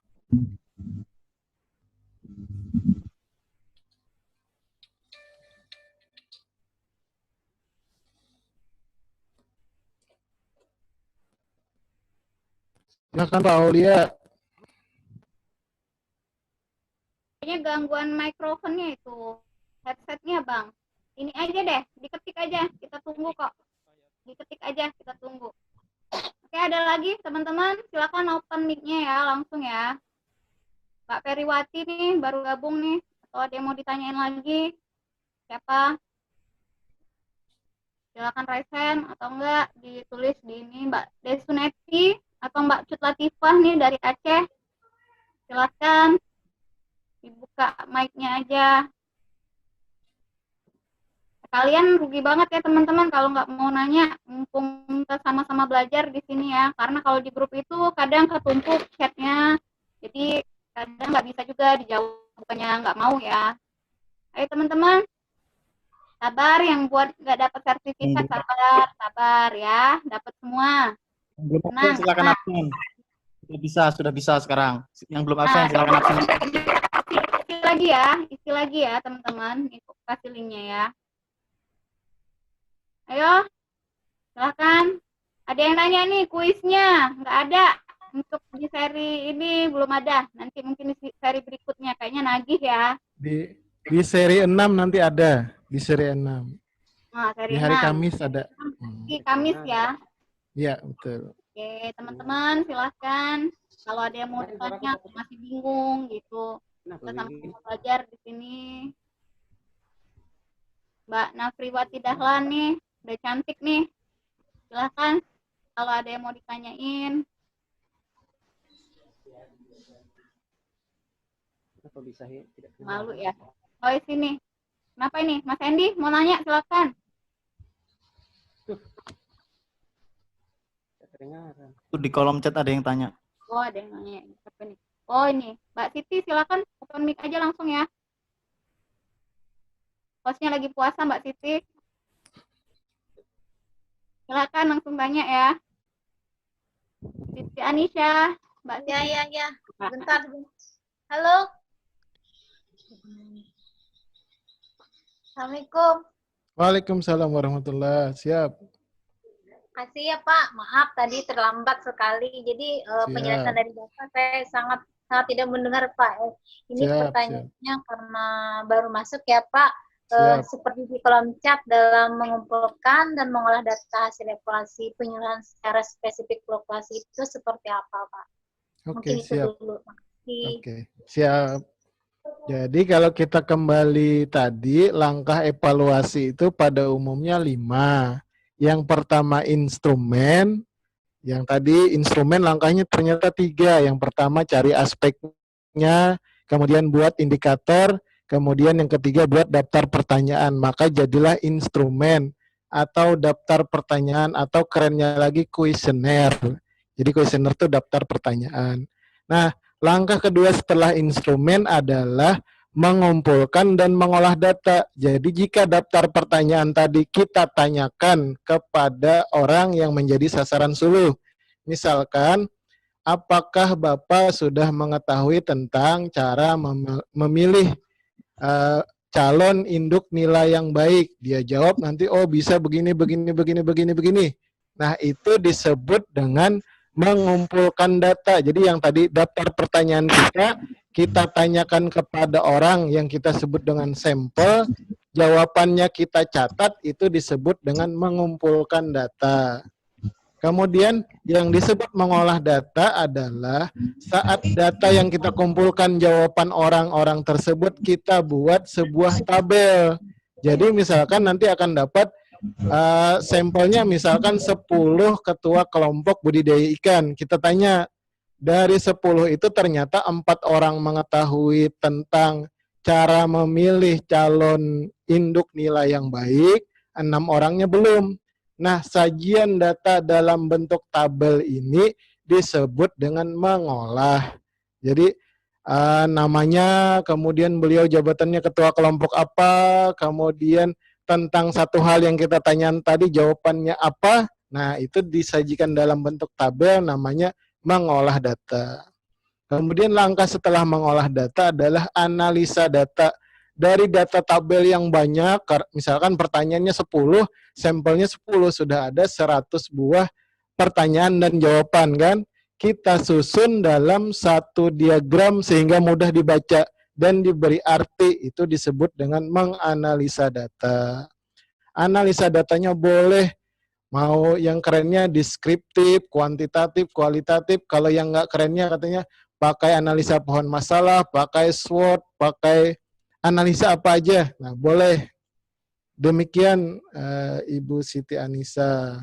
Silakan Pak Aulia. Kayaknya gangguan mikrofonnya itu, headsetnya Bang. Ini aja deh, diketik aja, kita tunggu kok. Diketik aja, kita tunggu. Oke, ada lagi teman-teman, silakan open mic-nya ya, langsung ya. Mbak Periwati nih, baru gabung nih, atau ada yang mau ditanyain lagi? Siapa? Silakan raise hand, atau enggak ditulis di ini, Mbak Desuneti, atau Mbak Cut Latifah nih dari Aceh. Silakan dibuka mic-nya aja. Kalian rugi banget ya teman-teman kalau nggak mau nanya, mumpung kita sama-sama belajar di sini ya. Karena kalau di grup itu kadang ketumpuk chatnya, jadi kadang nggak bisa juga dijawab, bukannya nggak mau ya. Ayo teman-teman, Sabar, yang buat nggak dapat sertifikat, sabar ya, dapat semua. Belum absen Tenang, silakan tenang. absen. Sudah bisa sekarang. Yang belum absen silakan absen. Isi lagi ya teman-teman. Ini kasih linknya ya. Ayo, silakan. Ada yang nanya nih kuisnya, nggak ada. Untuk di seri ini belum ada. Nanti mungkin di seri berikutnya kayaknya nagih ya. Di seri 6 nanti ada. Di seri 6. Nah, seri Di hari 6. Kamis ada. Di Kamis ya. Iya, betul. Oke, teman-teman silahkan. Kalau ada yang mau ditanya, masih bingung gitu. Kita sama-sama belajar di sini. Mbak Nafriwati Dahlan nih, udah cantik nih. Silahkan. Kalau ada yang mau ditanyain. Malu ya. Oh, di sini. Kenapa ini? Mas Hendy mau nanya, silakan. Tuh di kolom chat ada yang tanya. Oh, ada yang nanya. Apa nih? Oh, ini. Mbak Siti, silakan open mic aja langsung ya. Hostnya lagi puasa, Mbak Siti. Silakan langsung tanya ya. Siti Anisha, Mbak Siti. Ya. Bentar. Halo. Assalamualaikum. Waalaikumsalam warahmatullahi. Siap. Kasih ya Pak, maaf tadi terlambat sekali. Jadi penjelasan dari Bapak saya sangat tidak mendengar Pak. Ini pertanyaannya karena baru masuk ya Pak. Seperti di kolom chat dalam mengumpulkan dan mengolah data hasil evaluasi penyuluhan secara spesifik lokasi itu seperti apa Pak? Oke, Mungkin siap. itu dulu. Makasih. Oke, siap. Jadi kalau kita kembali tadi, langkah evaluasi itu pada umumnya 5. Yang pertama instrumen, yang tadi instrumen langkahnya ternyata 3. Yang pertama cari aspeknya, kemudian buat indikator, kemudian yang ketiga buat daftar pertanyaan. Maka jadilah instrumen atau daftar pertanyaan atau kerennya lagi kuesioner. Jadi kuesioner itu daftar pertanyaan. Nah, langkah kedua setelah instrumen adalah mengumpulkan dan mengolah data. Jadi jika daftar pertanyaan tadi kita tanyakan kepada orang yang menjadi sasaran suluh. Misalkan, apakah Bapak sudah mengetahui tentang cara memilih calon induk nilai yang baik? Dia jawab nanti, oh bisa begini. Nah, itu disebut dengan mengumpulkan data. Jadi yang tadi daftar pertanyaan kita tanyakan kepada orang yang kita sebut dengan sampel, jawabannya kita catat, itu disebut dengan mengumpulkan data. Kemudian yang disebut mengolah data adalah saat data yang kita kumpulkan jawaban orang-orang tersebut, kita buat sebuah tabel. Jadi misalkan nanti akan dapat sampelnya misalkan 10 ketua kelompok budidaya ikan. Kita tanya, dari 10 itu ternyata 4 orang mengetahui tentang cara memilih calon induk nilai yang baik, 6 orangnya belum. Nah, sajian data dalam bentuk tabel ini disebut dengan mengolah. Jadi namanya, kemudian beliau jabatannya ketua kelompok apa, kemudian tentang satu hal yang kita tanyakan tadi jawabannya apa. Nah, itu disajikan dalam bentuk tabel, namanya mengolah data. Kemudian langkah setelah mengolah data adalah analisa data. Dari data tabel yang banyak, misalkan pertanyaannya 10, sampelnya 10, sudah ada 100 buah pertanyaan dan jawaban kan. Kita susun dalam satu diagram sehingga mudah dibaca dan diberi arti, itu disebut dengan menganalisa data. Analisa datanya boleh mau yang kerennya deskriptif, kuantitatif, kualitatif. Kalau yang nggak kerennya katanya pakai analisa pohon masalah, pakai SWOT, pakai analisa apa aja. Nah, boleh. Demikian Ibu Siti Anissa.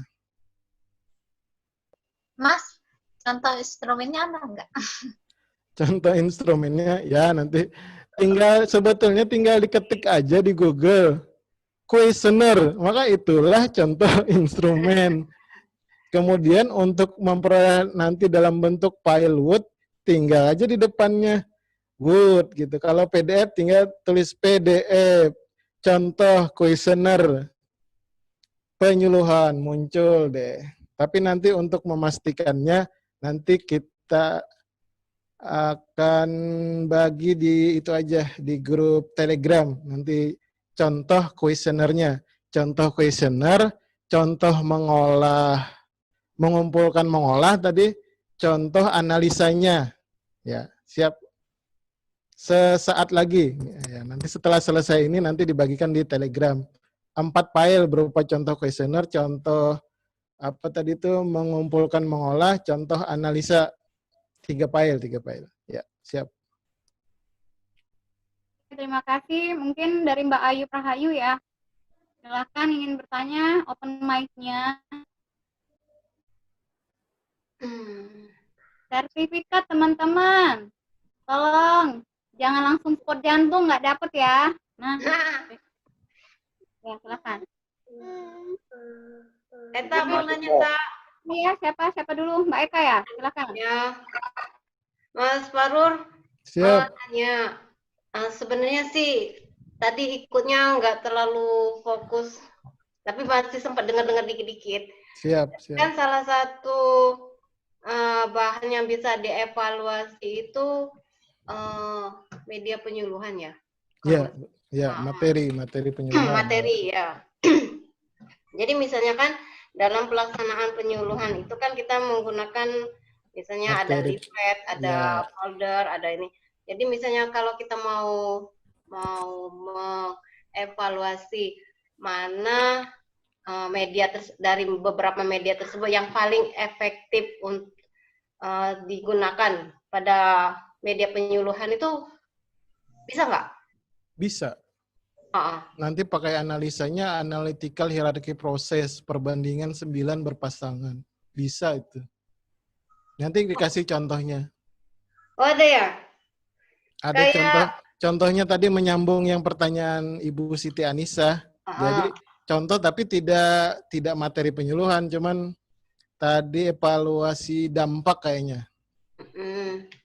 Mas, contoh instrumennya ada nggak? Contoh instrumennya ya nanti sebetulnya tinggal diketik aja di Google. Kuesioner, maka itulah contoh instrumen. Kemudian untuk memperoleh nanti dalam bentuk file Word, tinggal aja di depannya Word gitu. Kalau PDF tinggal tulis PDF. contoh kuesioner penyuluhan muncul deh. Tapi nanti untuk memastikannya, nanti kita akan bagi di itu aja, di grup Telegram. Nanti contoh kuesionernya. Contoh kuesioner, contoh mengumpulkan mengolah tadi, contoh analisanya. Ya, siap. Sesaat lagi. Ya, nanti setelah selesai ini nanti dibagikan di Telegram. 4 file berupa contoh kuesioner, contoh apa tadi itu mengumpulkan mengolah, contoh analisa. 3 file. Ya, siap. Terima kasih. Mungkin dari Mbak Ayu Prahayu ya. Silakan ingin bertanya, open mic-nya. Sertifikat teman-teman. Tolong, jangan langsung spot jantung, nggak dapet ya. Nah, ya silakan. Eta mau nanya, Kak. Iya, siapa dulu? Mbak Eka ya? Silakan. Ya, Mas Farur. Siap. Nanya, sebenarnya sih tadi ikutnya nggak terlalu fokus, tapi masih sempat dengar-dengar dikit-dikit. Siap. Kan salah satu bahan yang bisa dievaluasi itu media penyuluhan ya? Ya, materi penyuluhan. Materi ya. Jadi misalnya kan dalam pelaksanaan penyuluhan itu kan kita menggunakan misalnya ada materi. leaflet, ada folder, ada ini. Jadi misalnya kalau kita mau mengevaluasi mana dari beberapa media tersebut yang paling efektif untuk digunakan pada media penyuluhan itu bisa nggak? Bisa. Nanti pakai analisanya analytical hierarchy process, perbandingan 9 berpasangan. Bisa itu. Nanti dikasih contohnya. Oh, ada ya? Ada contohnya tadi menyambung yang pertanyaan Ibu Siti Anissa. Jadi contoh tapi tidak materi penyuluhan, cuman tadi evaluasi dampak kayaknya.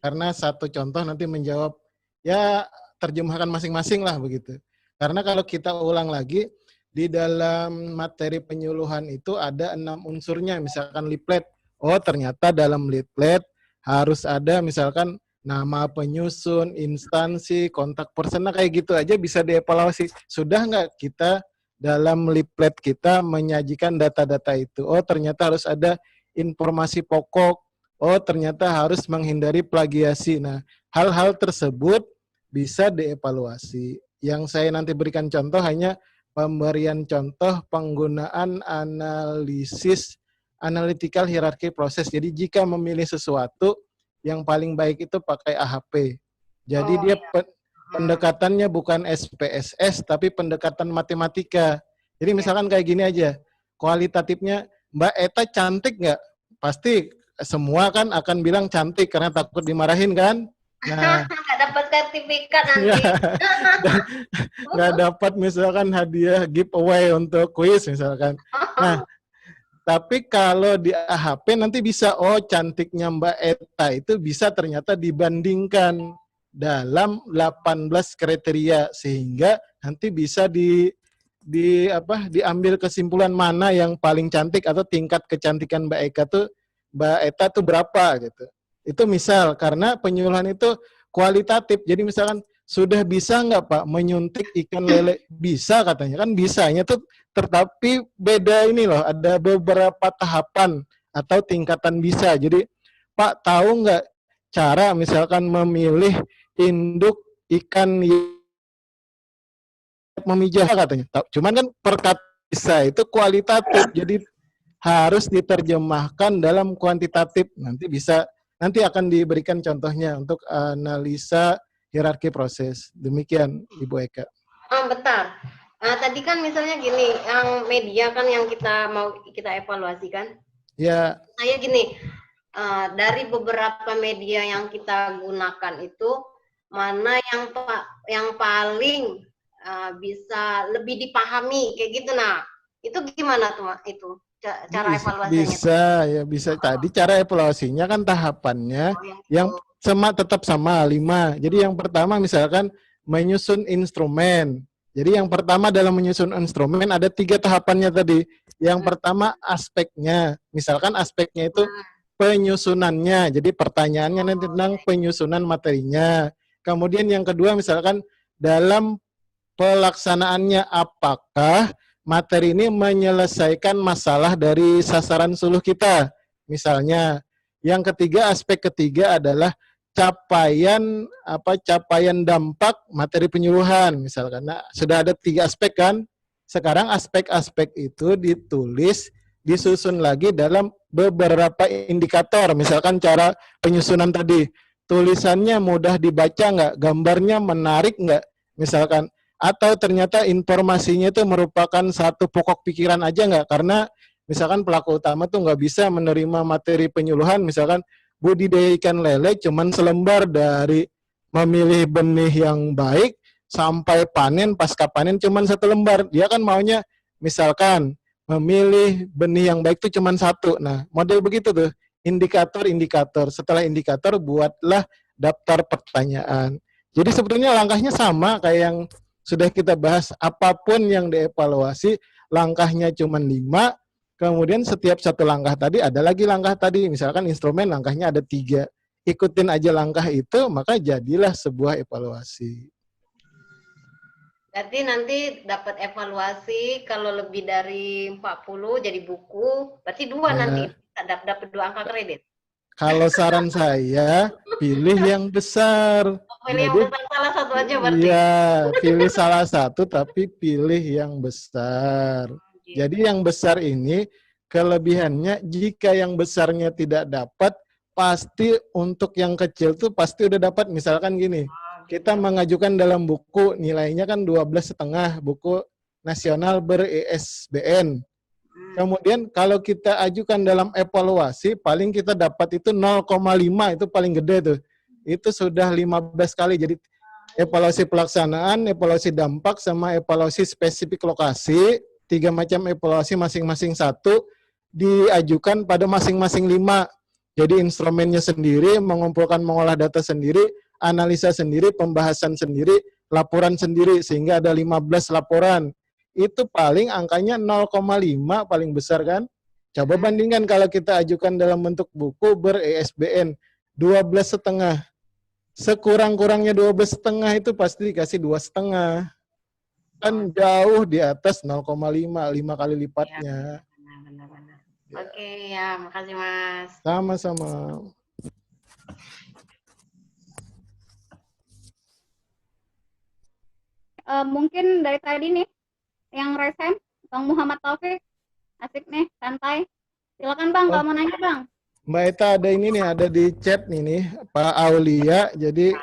Karena satu contoh nanti menjawab, ya terjemahkan masing-masing lah begitu. Karena kalau kita ulang lagi, di dalam materi penyuluhan itu ada 6 unsurnya, misalkan leaflet. Oh ternyata dalam leaflet harus ada misalkan nama penyusun, instansi, kontak person, kayak gitu aja bisa dievaluasi. Sudah nggak kita dalam leaflet kita menyajikan data-data itu? Oh ternyata harus ada informasi pokok. Oh ternyata harus menghindari plagiasi. Nah hal-hal tersebut bisa dievaluasi. Yang saya nanti berikan contoh hanya pemberian contoh penggunaan analisis analytical hierarchy process. Jadi jika memilih sesuatu, yang paling baik itu pakai AHP. Jadi dia pendekatannya bukan SPSS, tapi pendekatan matematika. Jadi misalkan kayak gini aja, kualitatifnya, Mbak Eta cantik nggak? Pasti semua kan akan bilang cantik karena takut dimarahin kan? Nah, nggak dapat sertifikat nanti. Nggak dapat misalkan hadiah giveaway untuk kuis misalkan. Nah, tapi kalau di AHP nanti bisa, oh cantiknya Mbak Eta itu bisa ternyata dibandingkan dalam 18 kriteria sehingga nanti bisa diambil kesimpulan mana yang paling cantik atau tingkat kecantikan Mbak Eta tuh berapa gitu. Itu misal karena penyuluhan itu kualitatif. Jadi misalkan sudah bisa nggak Pak menyuntik ikan lele? Bisa katanya. Kan bisanya tuh tetapi beda ini loh. Ada beberapa tahapan atau tingkatan bisa. Jadi Pak tahu nggak cara misalkan memilih induk ikan memijah katanya. Cuman kan perkata bisa itu kualitatif. Jadi harus diterjemahkan dalam kuantitatif. Nanti akan diberikan contohnya untuk analisa hierarki proses. Demikian Ibu Eka. Bentar. Tadi kan misalnya gini, yang media kan yang kita evaluasi kan? Ya. Saya gini, dari beberapa media yang kita gunakan itu mana yang paling bisa lebih dipahami kayak gitu. Nah, itu gimana tuh itu? Cara evaluasinya? Bisa. Tadi cara evaluasinya kan tahapannya yang tetap sama 5. Jadi yang pertama misalkan menyusun instrumen. Jadi yang pertama dalam menyusun instrumen ada 3 tahapannya tadi. Yang pertama aspeknya, misalkan aspeknya itu penyusunannya, jadi pertanyaannya nanti tentang penyusunan materinya. Kemudian yang kedua misalkan dalam pelaksanaannya apakah materi ini menyelesaikan masalah dari sasaran suluh kita. Misalnya, yang ketiga, aspek ketiga adalah capaian dampak materi penyuluhan misalkan. Nah, sudah ada 3 aspek kan? Sekarang aspek-aspek itu ditulis, disusun lagi dalam beberapa indikator. Misalkan cara penyusunan tadi, tulisannya mudah dibaca nggak? Gambarnya menarik nggak? Misalkan, atau ternyata informasinya itu merupakan satu pokok pikiran aja nggak? Karena misalkan pelaku utama tuh nggak bisa menerima materi penyuluhan, misalkan budidaya ikan lele cuman selembar dari memilih benih yang baik sampai panen, pasca panen cuman 1 lembar. Dia kan maunya misalkan memilih benih yang baik itu cuman 1. Nah, model begitu tuh, indikator-indikator. Setelah indikator buatlah daftar pertanyaan. Jadi sebetulnya langkahnya sama kayak yang sudah kita bahas. Apapun yang dievaluasi, langkahnya cuman 5. Kemudian setiap 1 langkah tadi ada lagi langkah tadi. Misalkan instrumen langkahnya ada 3. Ikutin aja langkah itu, maka jadilah sebuah evaluasi. Berarti nanti dapat evaluasi kalau lebih dari 40 jadi buku, berarti 2 nanti dapat 2 angka kredit. Kalau saran saya, pilih yang besar. Pilih yang besar, salah satu aja berarti. Iya, pilih salah satu tapi pilih yang besar. Jadi yang besar ini kelebihannya jika yang besarnya tidak dapat, pasti untuk yang kecil tuh pasti udah dapat. Misalkan gini, kita mengajukan dalam buku nilainya kan 12,5, buku nasional ber-ISBN. Kemudian kalau kita ajukan dalam evaluasi, paling kita dapat itu 0,5, itu paling gede tuh. Itu sudah 15 kali. Jadi evaluasi pelaksanaan, evaluasi dampak, sama evaluasi spesifik lokasi, 3 macam evaluasi masing-masing 1 diajukan pada masing-masing 5. Jadi instrumennya sendiri, mengolah data sendiri, analisa sendiri, pembahasan sendiri, laporan sendiri, sehingga ada 15 laporan. Itu paling angkanya 0,5 paling besar kan? Coba bandingkan kalau kita ajukan dalam bentuk buku ber-ISBN 12,5. Sekurang-kurangnya 12,5 itu pasti dikasih 2,5. Kan jauh di atas 0,5, 5 kali lipatnya. Benar-benar. Oke, ya, makasih Mas. Sama-sama. Mungkin dari tadi nih, yang resen, Bang Muhammad Taufik, asik nih, santai. Silakan Bang, kalau mau nanya Bang. Mbak Eta ada ini nih, ada di chat nih, Pak Aulia. Jadi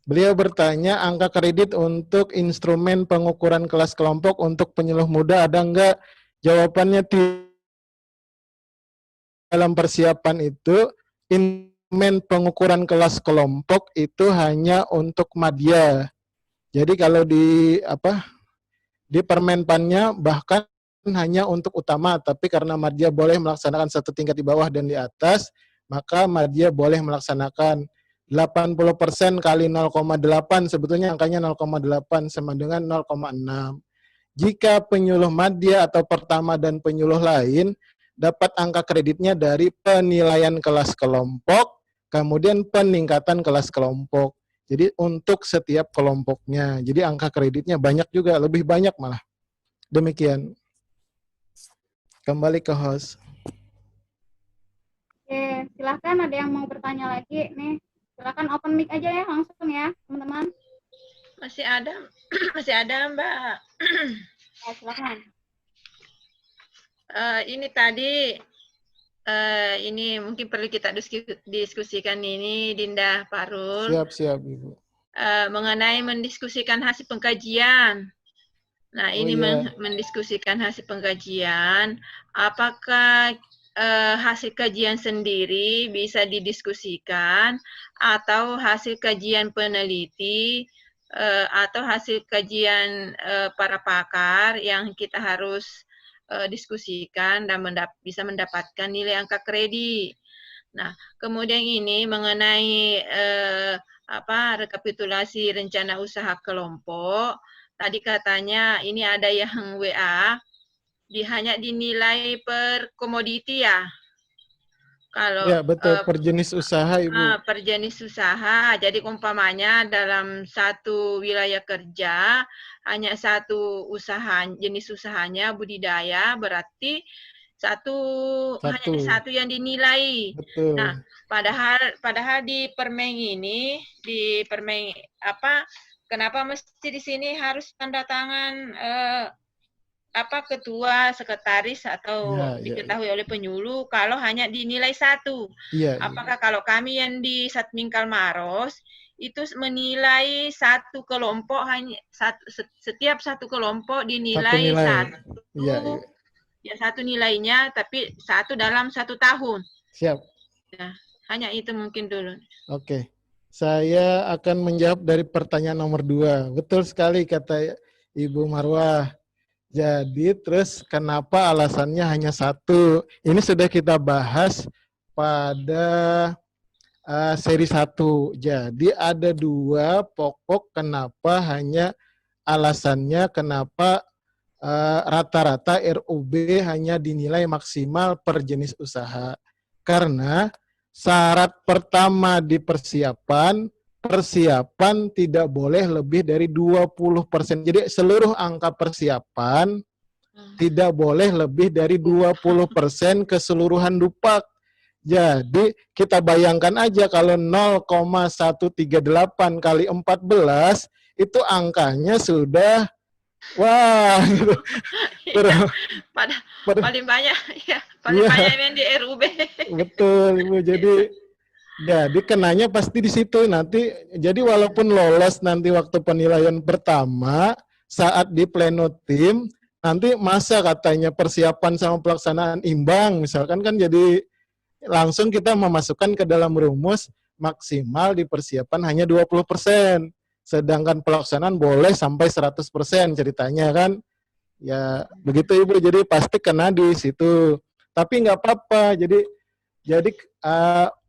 beliau bertanya angka kredit untuk instrumen pengukuran kelas kelompok untuk penyuluh muda ada enggak? Jawabannya dalam persiapan itu instrumen pengukuran kelas kelompok itu hanya untuk madya. Jadi kalau di permenpannya bahkan hanya untuk utama, tapi karena madya boleh melaksanakan 1 tingkat di bawah dan di atas, maka madya boleh melaksanakan 80% kali 0,8, sebetulnya angkanya 0,8 sama dengan 0,6. Jika penyuluh madya atau pertama dan penyuluh lain dapat angka kreditnya dari penilaian kelas kelompok, kemudian peningkatan kelas kelompok. Jadi untuk setiap kelompoknya. Jadi angka kreditnya banyak juga, lebih banyak malah. Demikian. Kembali ke host. Oke, silahkan ada yang mau bertanya lagi nih. Silakan open mic aja ya langsung ya, teman-teman. Masih ada, masih ada Mbak. Ya, silakan. Ini tadi, ini mungkin perlu kita diskusikan ini, Dinda Parul. Siap, Ibu. Mengenai mendiskusikan hasil pengkajian. Nah, ini mendiskusikan hasil pengkajian, apakah hasil kajian sendiri bisa didiskusikan atau hasil kajian peneliti atau hasil kajian para pakar yang kita harus diskusikan dan bisa mendapatkan nilai angka kredit. Nah, kemudian ini mengenai rekapitulasi rencana usaha kelompok. Tadi katanya ini ada yang WA, hanya dinilai per komoditi ya. Kalau Ya, betul, per jenis usaha, Ibu. per jenis usaha, jadi umpamanya dalam satu wilayah kerja hanya satu usaha, jenis usahanya budidaya, berarti hanya satu yang dinilai. Betul. Nah, padahal di permen ini, kenapa mesti di sini harus tanda tangan ketua, sekretaris atau diketahui oleh penyuluh kalau hanya dinilai satu. Apakah kalau kami yang di Satmingkal Maros itu menilai satu kelompok setiap satu kelompok dinilai satu. Ya, satu nilainya, tapi satu dalam 1 tahun. Siap. Ya, hanya itu mungkin dulu. Oke. Saya akan menjawab dari pertanyaan nomor 2. Betul sekali kata Ibu Marwah. Jadi terus kenapa alasannya hanya satu? Ini sudah kita bahas pada seri 1. Jadi ada 2 pokok kenapa hanya alasannya kenapa rata-rata RUB hanya dinilai maksimal per jenis usaha. Karena syarat pertama di persiapan tidak boleh lebih dari 20%. Jadi seluruh angka persiapan tidak boleh lebih dari 20% keseluruhan dupak. Jadi kita bayangkan aja kalau 0,138 kali 14 itu angkanya sudah wah, gitu. Paling banyak, ya, paling banyak yang di RUB. Betul, Ibu. Jadi kenanya pasti di situ nanti. Jadi walaupun lolos nanti waktu penilaian pertama saat di pleno tim, nanti masa katanya persiapan sama pelaksanaan imbang, misalkan kan jadi langsung kita memasukkan ke dalam rumus maksimal di persiapan hanya 20%. Sedangkan pelaksanaan boleh sampai 100% ceritanya kan. Ya, begitu Ibu. Jadi pasti kena di situ. Tapi nggak apa-apa. Jadi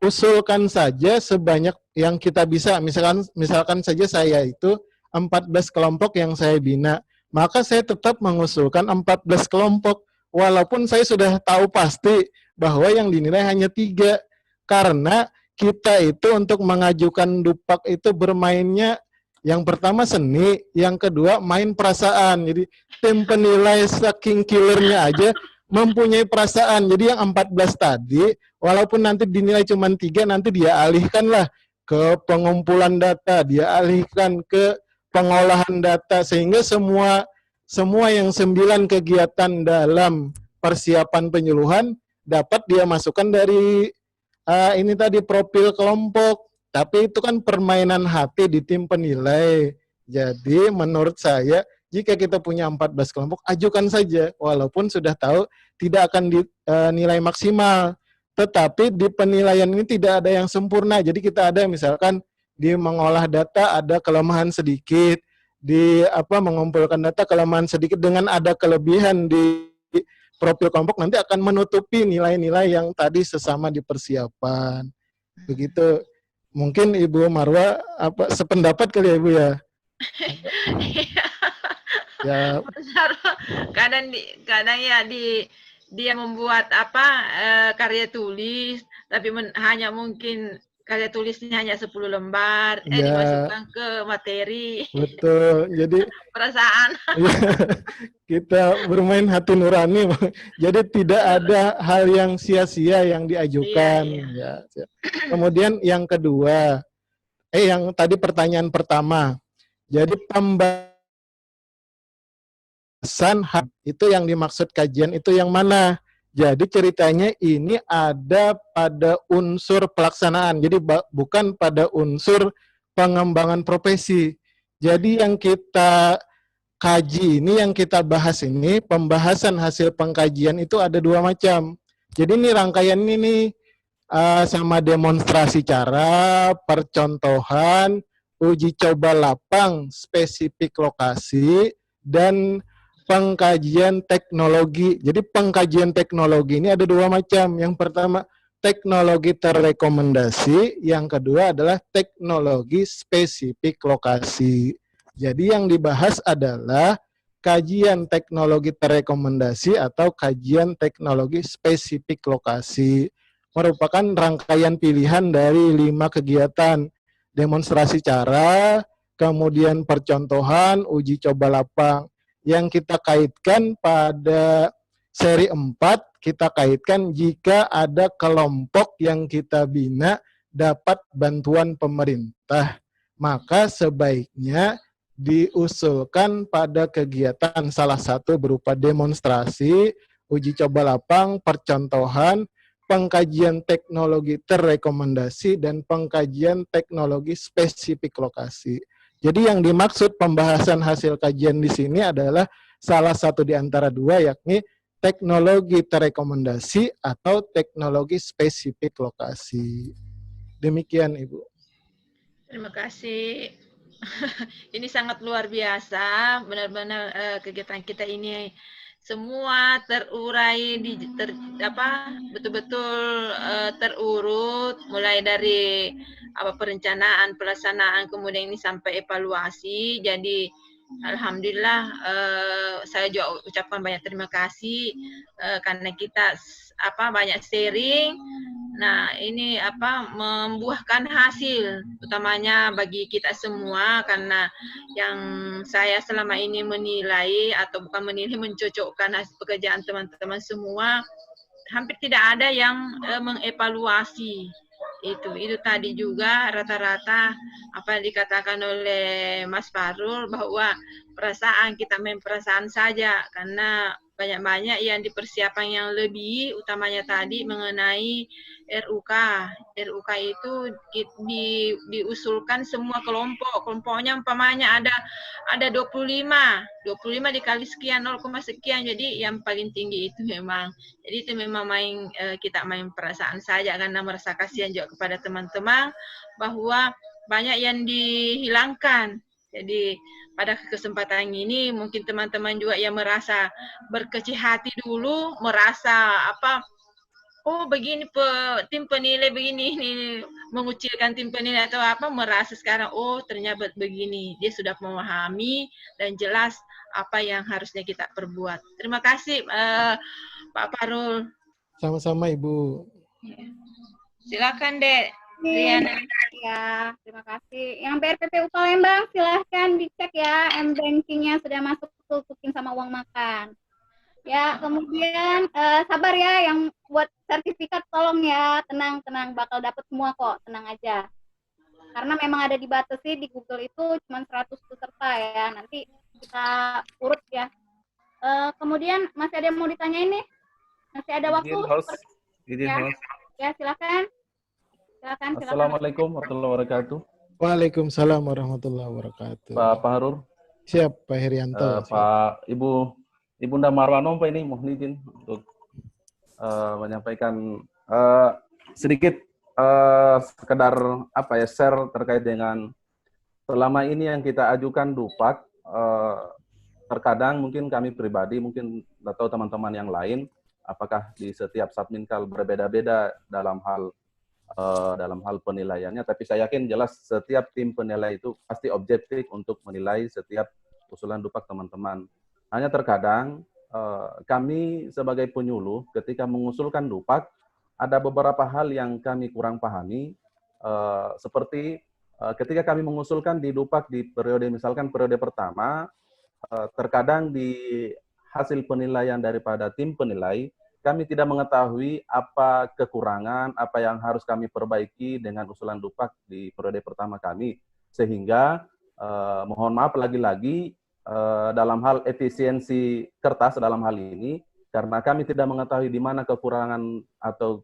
usulkan saja sebanyak yang kita bisa. Misalkan saja saya itu 14 kelompok yang saya bina. Maka saya tetap mengusulkan 14 kelompok. Walaupun saya sudah tahu pasti bahwa yang dinilai hanya 3. Karena kita itu untuk mengajukan dupak itu bermainnya yang pertama seni, yang kedua main perasaan. Jadi tim penilai saking killernya aja mempunyai perasaan. Jadi yang 14 tadi, walaupun nanti dinilai cuma 3, nanti dia alihkanlah ke pengumpulan data, dia alihkan ke pengolahan data, sehingga semua yang 9 kegiatan dalam persiapan penyuluhan dapat dia masukkan dari ini tadi profil kelompok. Tapi itu kan permainan hati di tim penilai. Jadi menurut saya, jika kita punya 14 kelompok, ajukan saja. Walaupun sudah tahu tidak akan dinilai maksimal. Tetapi di penilaian ini tidak ada yang sempurna. Jadi kita ada misalkan di mengolah data ada kelemahan sedikit. Di mengumpulkan data kelemahan sedikit, dengan ada kelebihan di profil kelompok nanti akan menutupi nilai-nilai yang tadi sesama di persiapan. Begitu. Mungkin Ibu Marwah sependapat kali ya Ibu ya? Ya. Kadang ya dia membuat karya tulis, tapi hanya mungkin karya tulisnya hanya 10 lembar, dimasukkan ke materi. Betul. Jadi perasaan. Kita bermain hati nurani. Jadi tidak ada hal yang sia-sia yang diajukan. Ya. Kemudian yang kedua, yang tadi pertanyaan pertama. Jadi pembahasan itu yang dimaksud kajian itu yang mana? Jadi ceritanya ini ada pada unsur pelaksanaan, jadi bukan pada unsur pengembangan profesi. Jadi yang kita kaji ini, yang kita bahas ini, pembahasan hasil pengkajian itu ada 2 macam. Jadi ini rangkaian ini sama demonstrasi cara, percontohan, uji coba lapang, spesifik lokasi, dan pengkajian teknologi. Jadi pengkajian teknologi ini ada 2 macam. Yang pertama, teknologi terrekomendasi, yang kedua adalah teknologi spesifik lokasi. Jadi yang dibahas adalah kajian teknologi terrekomendasi atau kajian teknologi spesifik lokasi. Merupakan rangkaian pilihan dari 5 kegiatan, demonstrasi cara, kemudian percontohan, uji coba lapang. Yang kita kaitkan pada seri 4, kita kaitkan jika ada kelompok yang kita bina dapat bantuan pemerintah, maka sebaiknya diusulkan pada kegiatan salah satu berupa demonstrasi, uji coba lapang, percontohan, pengkajian teknologi terrekomendasi, dan pengkajian teknologi spesifik lokasi. Jadi yang dimaksud pembahasan hasil kajian di sini adalah salah satu di antara 2, yakni teknologi terrekomendasi atau teknologi spesifik lokasi. Demikian, Ibu. Terima kasih. Ini sangat luar biasa, benar-benar kegiatan kita ini semua terurai betul-betul terurut, mulai dari perencanaan, pelaksanaan, kemudian ini sampai evaluasi. Jadi alhamdulillah, saya juga ucapkan banyak terima kasih karena kita banyak sharing. Nah, ini membuahkan hasil, utamanya bagi kita semua, karena yang saya selama ini menilai atau bukan menilai, mencocokkan hasil pekerjaan teman-teman semua, hampir tidak ada yang mengevaluasi. Itu tadi juga rata-rata apa yang dikatakan oleh Mas Fahrul, bahwa kita main perasaan saja, karena banyak-banyak yang dipersiapkan yang lebih, utamanya tadi mengenai RUK. RUK itu diusulkan semua kelompoknya umpamanya ada 25 dikali sekian 0, sekian, jadi yang paling tinggi itu memang. Jadi itu memang kita main perasaan saja, karena merasa kasihan juga kepada teman-teman bahwa banyak yang dihilangkan. Jadi pada kesempatan ini mungkin teman-teman juga yang merasa berkecil hati dulu, merasa begini tim penilai begini, ini mengucilkan tim penilai atau merasa sekarang ternyata begini, dia sudah memahami dan jelas apa yang harusnya kita perbuat. Terima kasih Pak Fahrul. Sama-sama, Ibu. Silakan Dek. Riana. Ya, terima kasih. Yang PRPPU Palembang silahkan dicek ya, M-Bankingnya sudah masuk tutukin sama uang makan. Ya, kemudian sabar ya, yang buat sertifikat tolong ya, tenang, bakal dapat semua kok, tenang aja. Karena memang ada dibatasi di Google itu cuma 100 peserta ya, nanti kita urut ya. Kemudian masih ada yang mau ditanyain nih? Masih ada waktu? Ya, silakan. Assalamualaikum warahmatullahi wabarakatuh. Waalaikumsalam warahmatullahi wabarakatuh. Pak Fahrul. Siap, Pak Herianto. Pak Ibunda Marwano, Pak, ini mohon izin untuk menyampaikan sedikit sekedar share terkait dengan selama ini yang kita ajukan DUPAK. Terkadang mungkin kami pribadi, mungkin atau teman-teman yang lain, apakah di setiap Satminkal berbeda-beda dalam hal penilaiannya, tapi saya yakin jelas setiap tim penilai itu pasti objektif untuk menilai setiap usulan DUPAK teman-teman. Hanya terkadang kami sebagai penyuluh ketika mengusulkan DUPAK, ada beberapa hal yang kami kurang pahami, seperti ketika kami mengusulkan di DUPAK di periode, misalkan periode pertama, terkadang di hasil penilaian daripada tim penilai, kami tidak mengetahui apa kekurangan, apa yang harus kami perbaiki dengan usulan DUPAK di periode pertama kami. Sehingga, mohon maaf lagi-lagi, dalam hal efisiensi kertas dalam hal ini, karena kami tidak mengetahui di mana kekurangan atau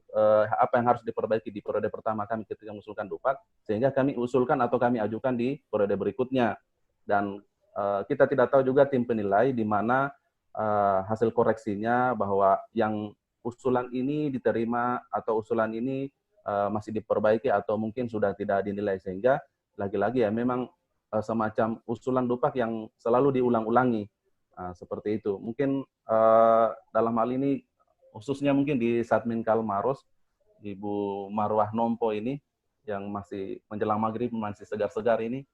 apa yang harus diperbaiki di periode pertama kami ketika mengusulkan DUPAK, sehingga kami usulkan atau kami ajukan di periode berikutnya. Dan kita tidak tahu juga tim penilai di mana hasil koreksinya, bahwa yang usulan ini diterima atau usulan ini masih diperbaiki atau mungkin sudah tidak dinilai, sehingga lagi-lagi ya memang semacam usulan DUPAK yang selalu diulang-ulangi, seperti itu. Mungkin dalam hal ini khususnya mungkin di Satminkal Maros Ibu Marwah Nompo ini yang masih menjelang maghrib, masih segar-segar ini.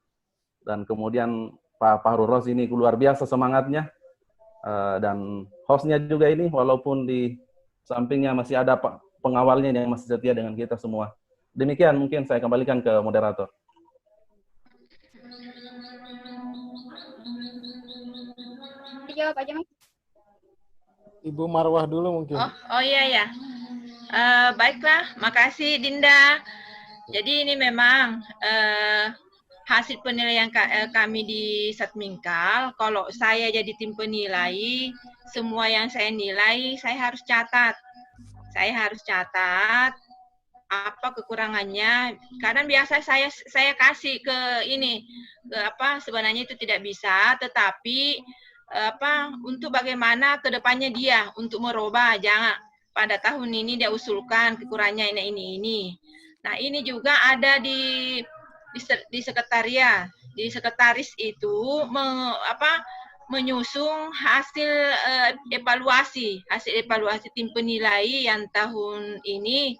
Dan kemudian Pak Fahrul Razi ini luar biasa semangatnya. Dan hostnya juga ini, walaupun di sampingnya masih ada pengawalnya yang masih setia dengan kita semua. Demikian mungkin saya kembalikan ke moderator. Jawab aja, Mas. Ibu Marwah dulu mungkin. Oh iya ya. Baiklah, makasih Dinda. Jadi ini memang hasil penilaian kami di Satmingkal. Kalau saya jadi tim penilai, semua yang saya nilai saya harus catat. Saya harus catat apa kekurangannya. Kadang biasa saya kasih ke ini, ke apa sebenarnya itu tidak bisa, tetapi untuk bagaimana ke depannya dia untuk merubah, jangan pada tahun ini dia usulkan kekurangannya ini. Nah, ini juga ada di sekretariat. Di sekretaris itu menyusung hasil evaluasi tim penilai yang tahun ini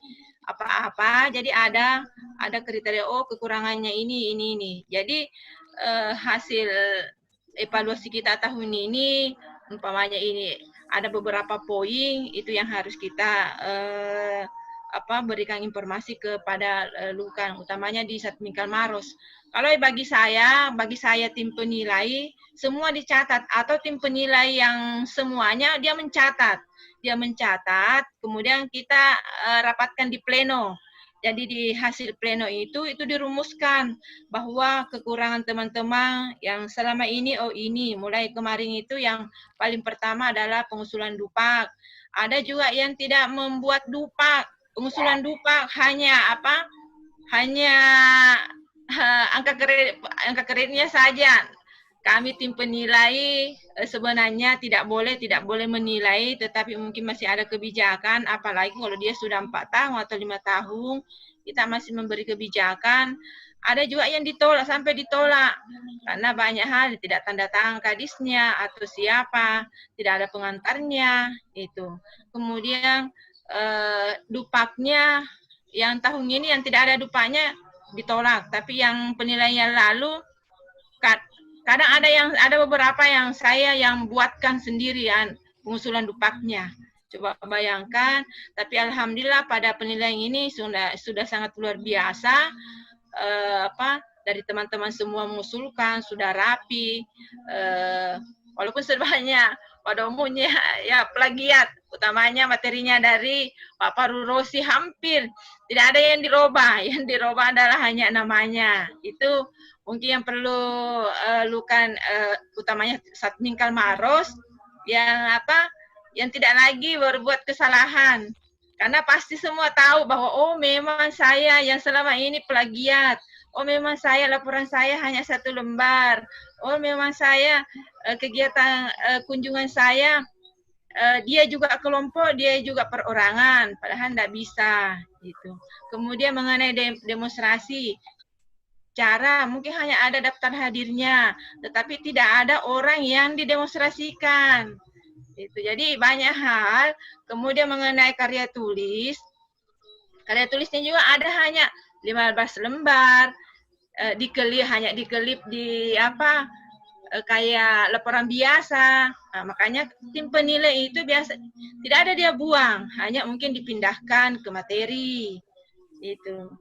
apa-apa. Jadi ada kriteria kekurangannya ini. Jadi hasil evaluasi kita tahun ini umpamanya ini ada beberapa poin itu yang harus kita berikan informasi kepada Lukan, utamanya di Satmingkal Maros. Kalau bagi saya tim penilai semua dicatat, atau tim penilai yang semuanya dia mencatat, kemudian kita rapatkan di pleno. Jadi di hasil pleno itu dirumuskan bahwa kekurangan teman-teman yang selama ini ini mulai kemarin itu yang paling pertama adalah pengusulan dupak. Ada juga yang tidak membuat dupak. Pengusulan dupak hanya angka kreditnya saja. Kami tim penilai sebenarnya tidak boleh menilai, tetapi mungkin masih ada kebijakan, apalagi kalau dia sudah 4 tahun atau 5 tahun, kita masih memberi kebijakan. Ada juga yang sampai ditolak, karena banyak hal, tidak tanda tangan kadisnya atau siapa, tidak ada pengantarnya, itu. Kemudian dupaknya yang tahun ini yang tidak ada dupaknya ditolak, tapi yang penilaian lalu kadang ada beberapa yang saya yang buatkan sendirian pengusulan dupaknya. Coba bayangkan, tapi alhamdulillah pada penilaian ini sudah sangat luar biasa. Dari teman-teman semua mengusulkan sudah rapi. Walaupun sebenarnya pada umumnya ya plagiat, utamanya materinya dari Pak Fahrul Razi hampir tidak ada yang dirubah. Yang dirubah adalah hanya namanya. Itu mungkin yang perlu Lukan, utamanya Satmingkal Maros yang tidak lagi berbuat kesalahan. Karena pasti semua tahu bahwa memang saya yang selama ini plagiat. Memang saya laporan saya hanya 1 lembar. Memang saya kegiatan kunjungan saya dia juga kelompok, dia juga perorangan, padahal tidak bisa gitu. Kemudian mengenai demonstrasi, cara mungkin hanya ada daftar hadirnya, tetapi tidak ada orang yang didemonstrasikan. Itu. Jadi banyak hal. Kemudian mengenai karya tulisnya juga ada hanya 15 lembar, hanya dikelip di kayak laporan biasa. Nah, makanya tim penilai itu biasa tidak ada dia buang, hanya mungkin dipindahkan ke materi. Itu.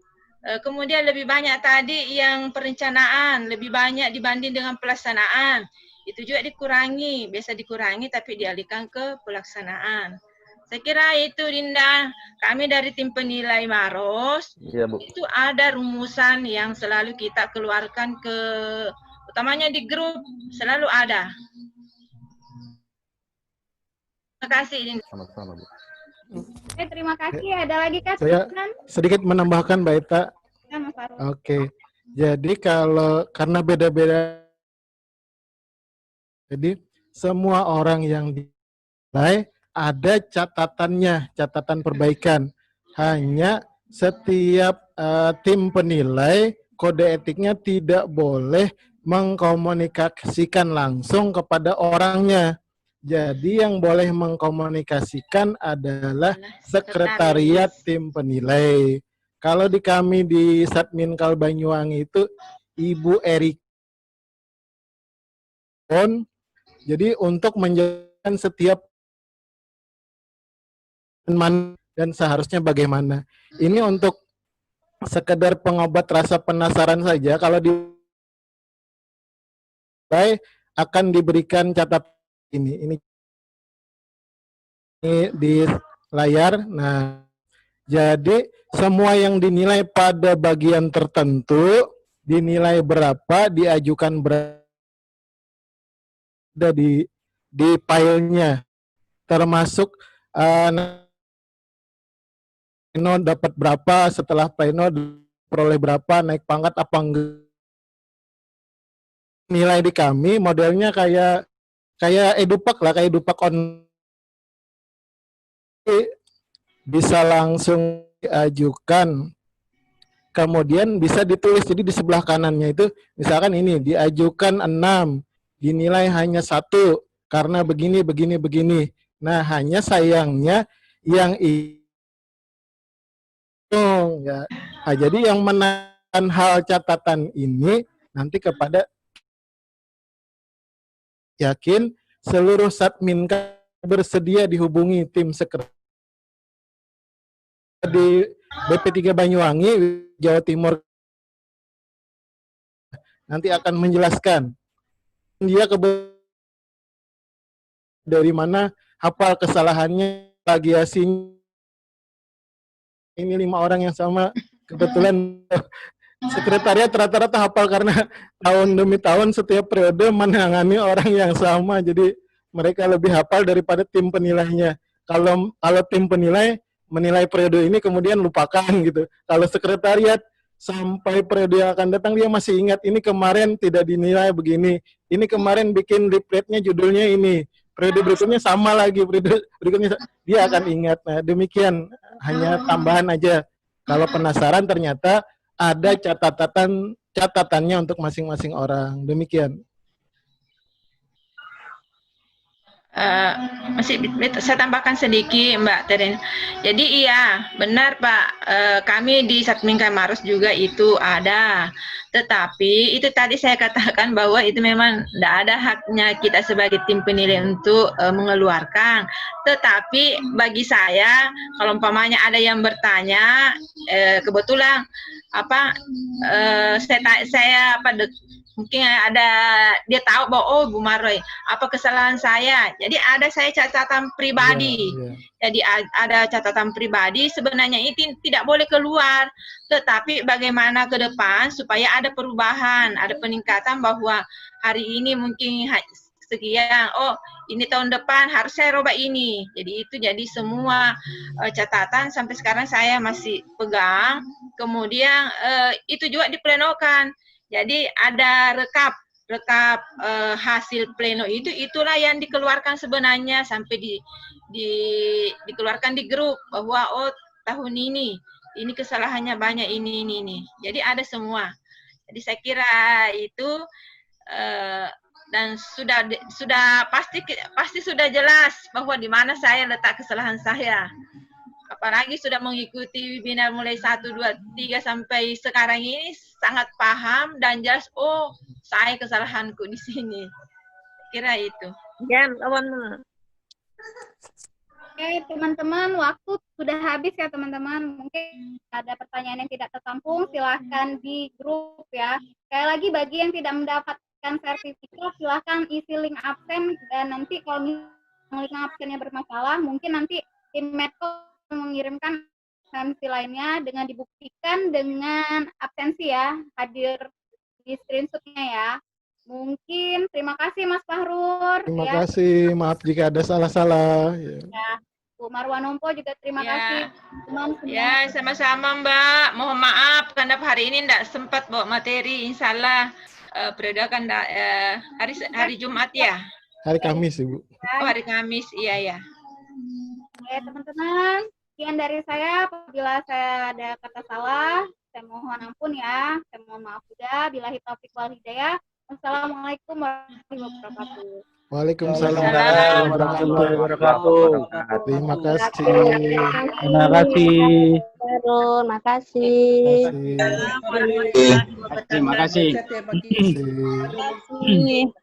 Kemudian lebih banyak tadi yang perencanaan, lebih banyak dibanding dengan pelaksanaan. Itu juga dikurangi, biasa dikurangi tapi dialihkan ke pelaksanaan. Saya kira itu Dinda, kami dari tim penilai Maros, Ya, Bu. itu ada rumusan yang selalu kita keluarkan utamanya di grup, selalu ada. Terima kasih Dinda. Sama-sama, Bu. Oke, terima kasih. Ada lagi Kak? Saya sedikit menambahkan Mbak Ita. Ya, Mas Fahrul. Oke. Jadi karena beda-beda, jadi semua orang yang dinilai ada catatannya, catatan perbaikan. Hanya setiap tim penilai kode etiknya tidak boleh mengkomunikasikan langsung kepada orangnya. Jadi yang boleh mengkomunikasikan adalah sekretariat tim penilai. Kalau di kami di Satminkal Banyuwangi itu Ibu Erik. Jadi untuk menjalankan setiap dan seharusnya bagaimana. Ini untuk sekedar pengobat rasa penasaran saja. Kalau di akan diberikan catatan ini di layar. Nah, jadi semua yang dinilai pada bagian tertentu dinilai berapa, diajukan berapa di filenya, termasuk pleno dapat berapa, setelah pleno peroleh berapa, naik pangkat apa enggak. Nilai di kami modelnya kayak edupak lah, kayak edupak on, bisa langsung diajukan, kemudian bisa ditulis. Jadi di sebelah kanannya itu misalkan ini diajukan 6, dinilai hanya 1 karena begini. Nah, hanya sayangnya yang ya. Nah, jadi yang menahan hal catatan ini nanti kepada yakin seluruh Satminkal bersedia dihubungi tim sekretariat di BP3 Banyuwangi, Jawa Timur, nanti akan menjelaskan dia dari mana, hafal kesalahannya, plagiasinya. Ini 5 orang yang sama, kebetulan sekretariat rata-rata hafal karena tahun demi tahun setiap periode menangani orang yang sama, jadi mereka lebih hafal daripada tim penilainya. Kalau tim penilai menilai periode ini kemudian lupakan gitu. Kalau sekretariat sampai periode yang akan datang dia masih ingat, ini kemarin tidak dinilai begini, ini kemarin bikin leafletnya judulnya ini, periode berikutnya sama lagi, periode berikutnya dia akan ingat. Nah, demikian, hanya tambahan aja. Kalau penasaran ternyata ada catatannya untuk masing-masing orang. Demikian. Saya tambahkan sedikit, Mbak Terin. Jadi iya, benar Pak. Kami di Satminkal Maros juga itu ada. Tetapi itu tadi saya katakan bahwa itu memang tidak ada haknya kita sebagai tim penilai untuk mengeluarkan. Tetapi bagi saya, kalau umpamanya ada yang bertanya, kebetulan saya mungkin ada dia tahu bahwa oh Bu Maroy apa kesalahan saya, jadi ada saya catatan pribadi. Jadi ada catatan pribadi, sebenarnya itu tidak boleh keluar, tetapi bagaimana ke depan supaya ada perubahan, ada peningkatan, bahwa hari ini mungkin sekian, oh ini tahun depan harus saya robah ini. Jadi semua catatan sampai sekarang saya masih pegang. Kemudian itu juga diplenokan. Jadi ada rekap hasil pleno itulah yang dikeluarkan sebenarnya, sampai dikeluarkan di grup bahwa oh tahun ini kesalahannya banyak ini. Jadi ada semua. Jadi saya kira itu dan sudah pasti sudah jelas bahwa di mana saya letak kesalahan saya. Apalagi sudah mengikuti webinar mulai 1, 2, 3 sampai sekarang ini, sangat paham dan jelas, oh saya kesalahanku di sini. Kira itu. Oke, teman-teman, waktu sudah habis ya teman-teman. Mungkin ada pertanyaan yang tidak tertampung, silahkan di grup ya. Sekali lagi bagi yang tidak mendapatkan sertifikat, silahkan isi link absen, dan nanti kalau link absennya bermasalah, mungkin nanti tim Medco mengirimkan absensi lainnya dengan dibuktikan dengan absensi ya, hadir di screenshotnya ya. Mungkin terima kasih Mas Fahrur. Terima kasih, maaf jika ada salah-salah. Ya. Bu Marwanompo juga terima kasih. Ya, sama-sama Mbak. Mohon maaf karena hari ini tidak sempat bawa materi. Insya Allah periode akan hari Jumat ya. Hari Kamis Ibu. Oh, hari Kamis, iya ya. Oke teman-teman, sekian dari saya. Apabila saya ada kata salah, saya mohon ampun ya. Saya mohon maaf juga. Billahi taufiq wal hidayah. Wassalamualaikum warahmatullahi wabarakatuh. Waalaikumsalam warahmatullahi wabarakatuh. Terima kasih. Terima kasih. Harun, makasih. Terima kasih. Terima kasih.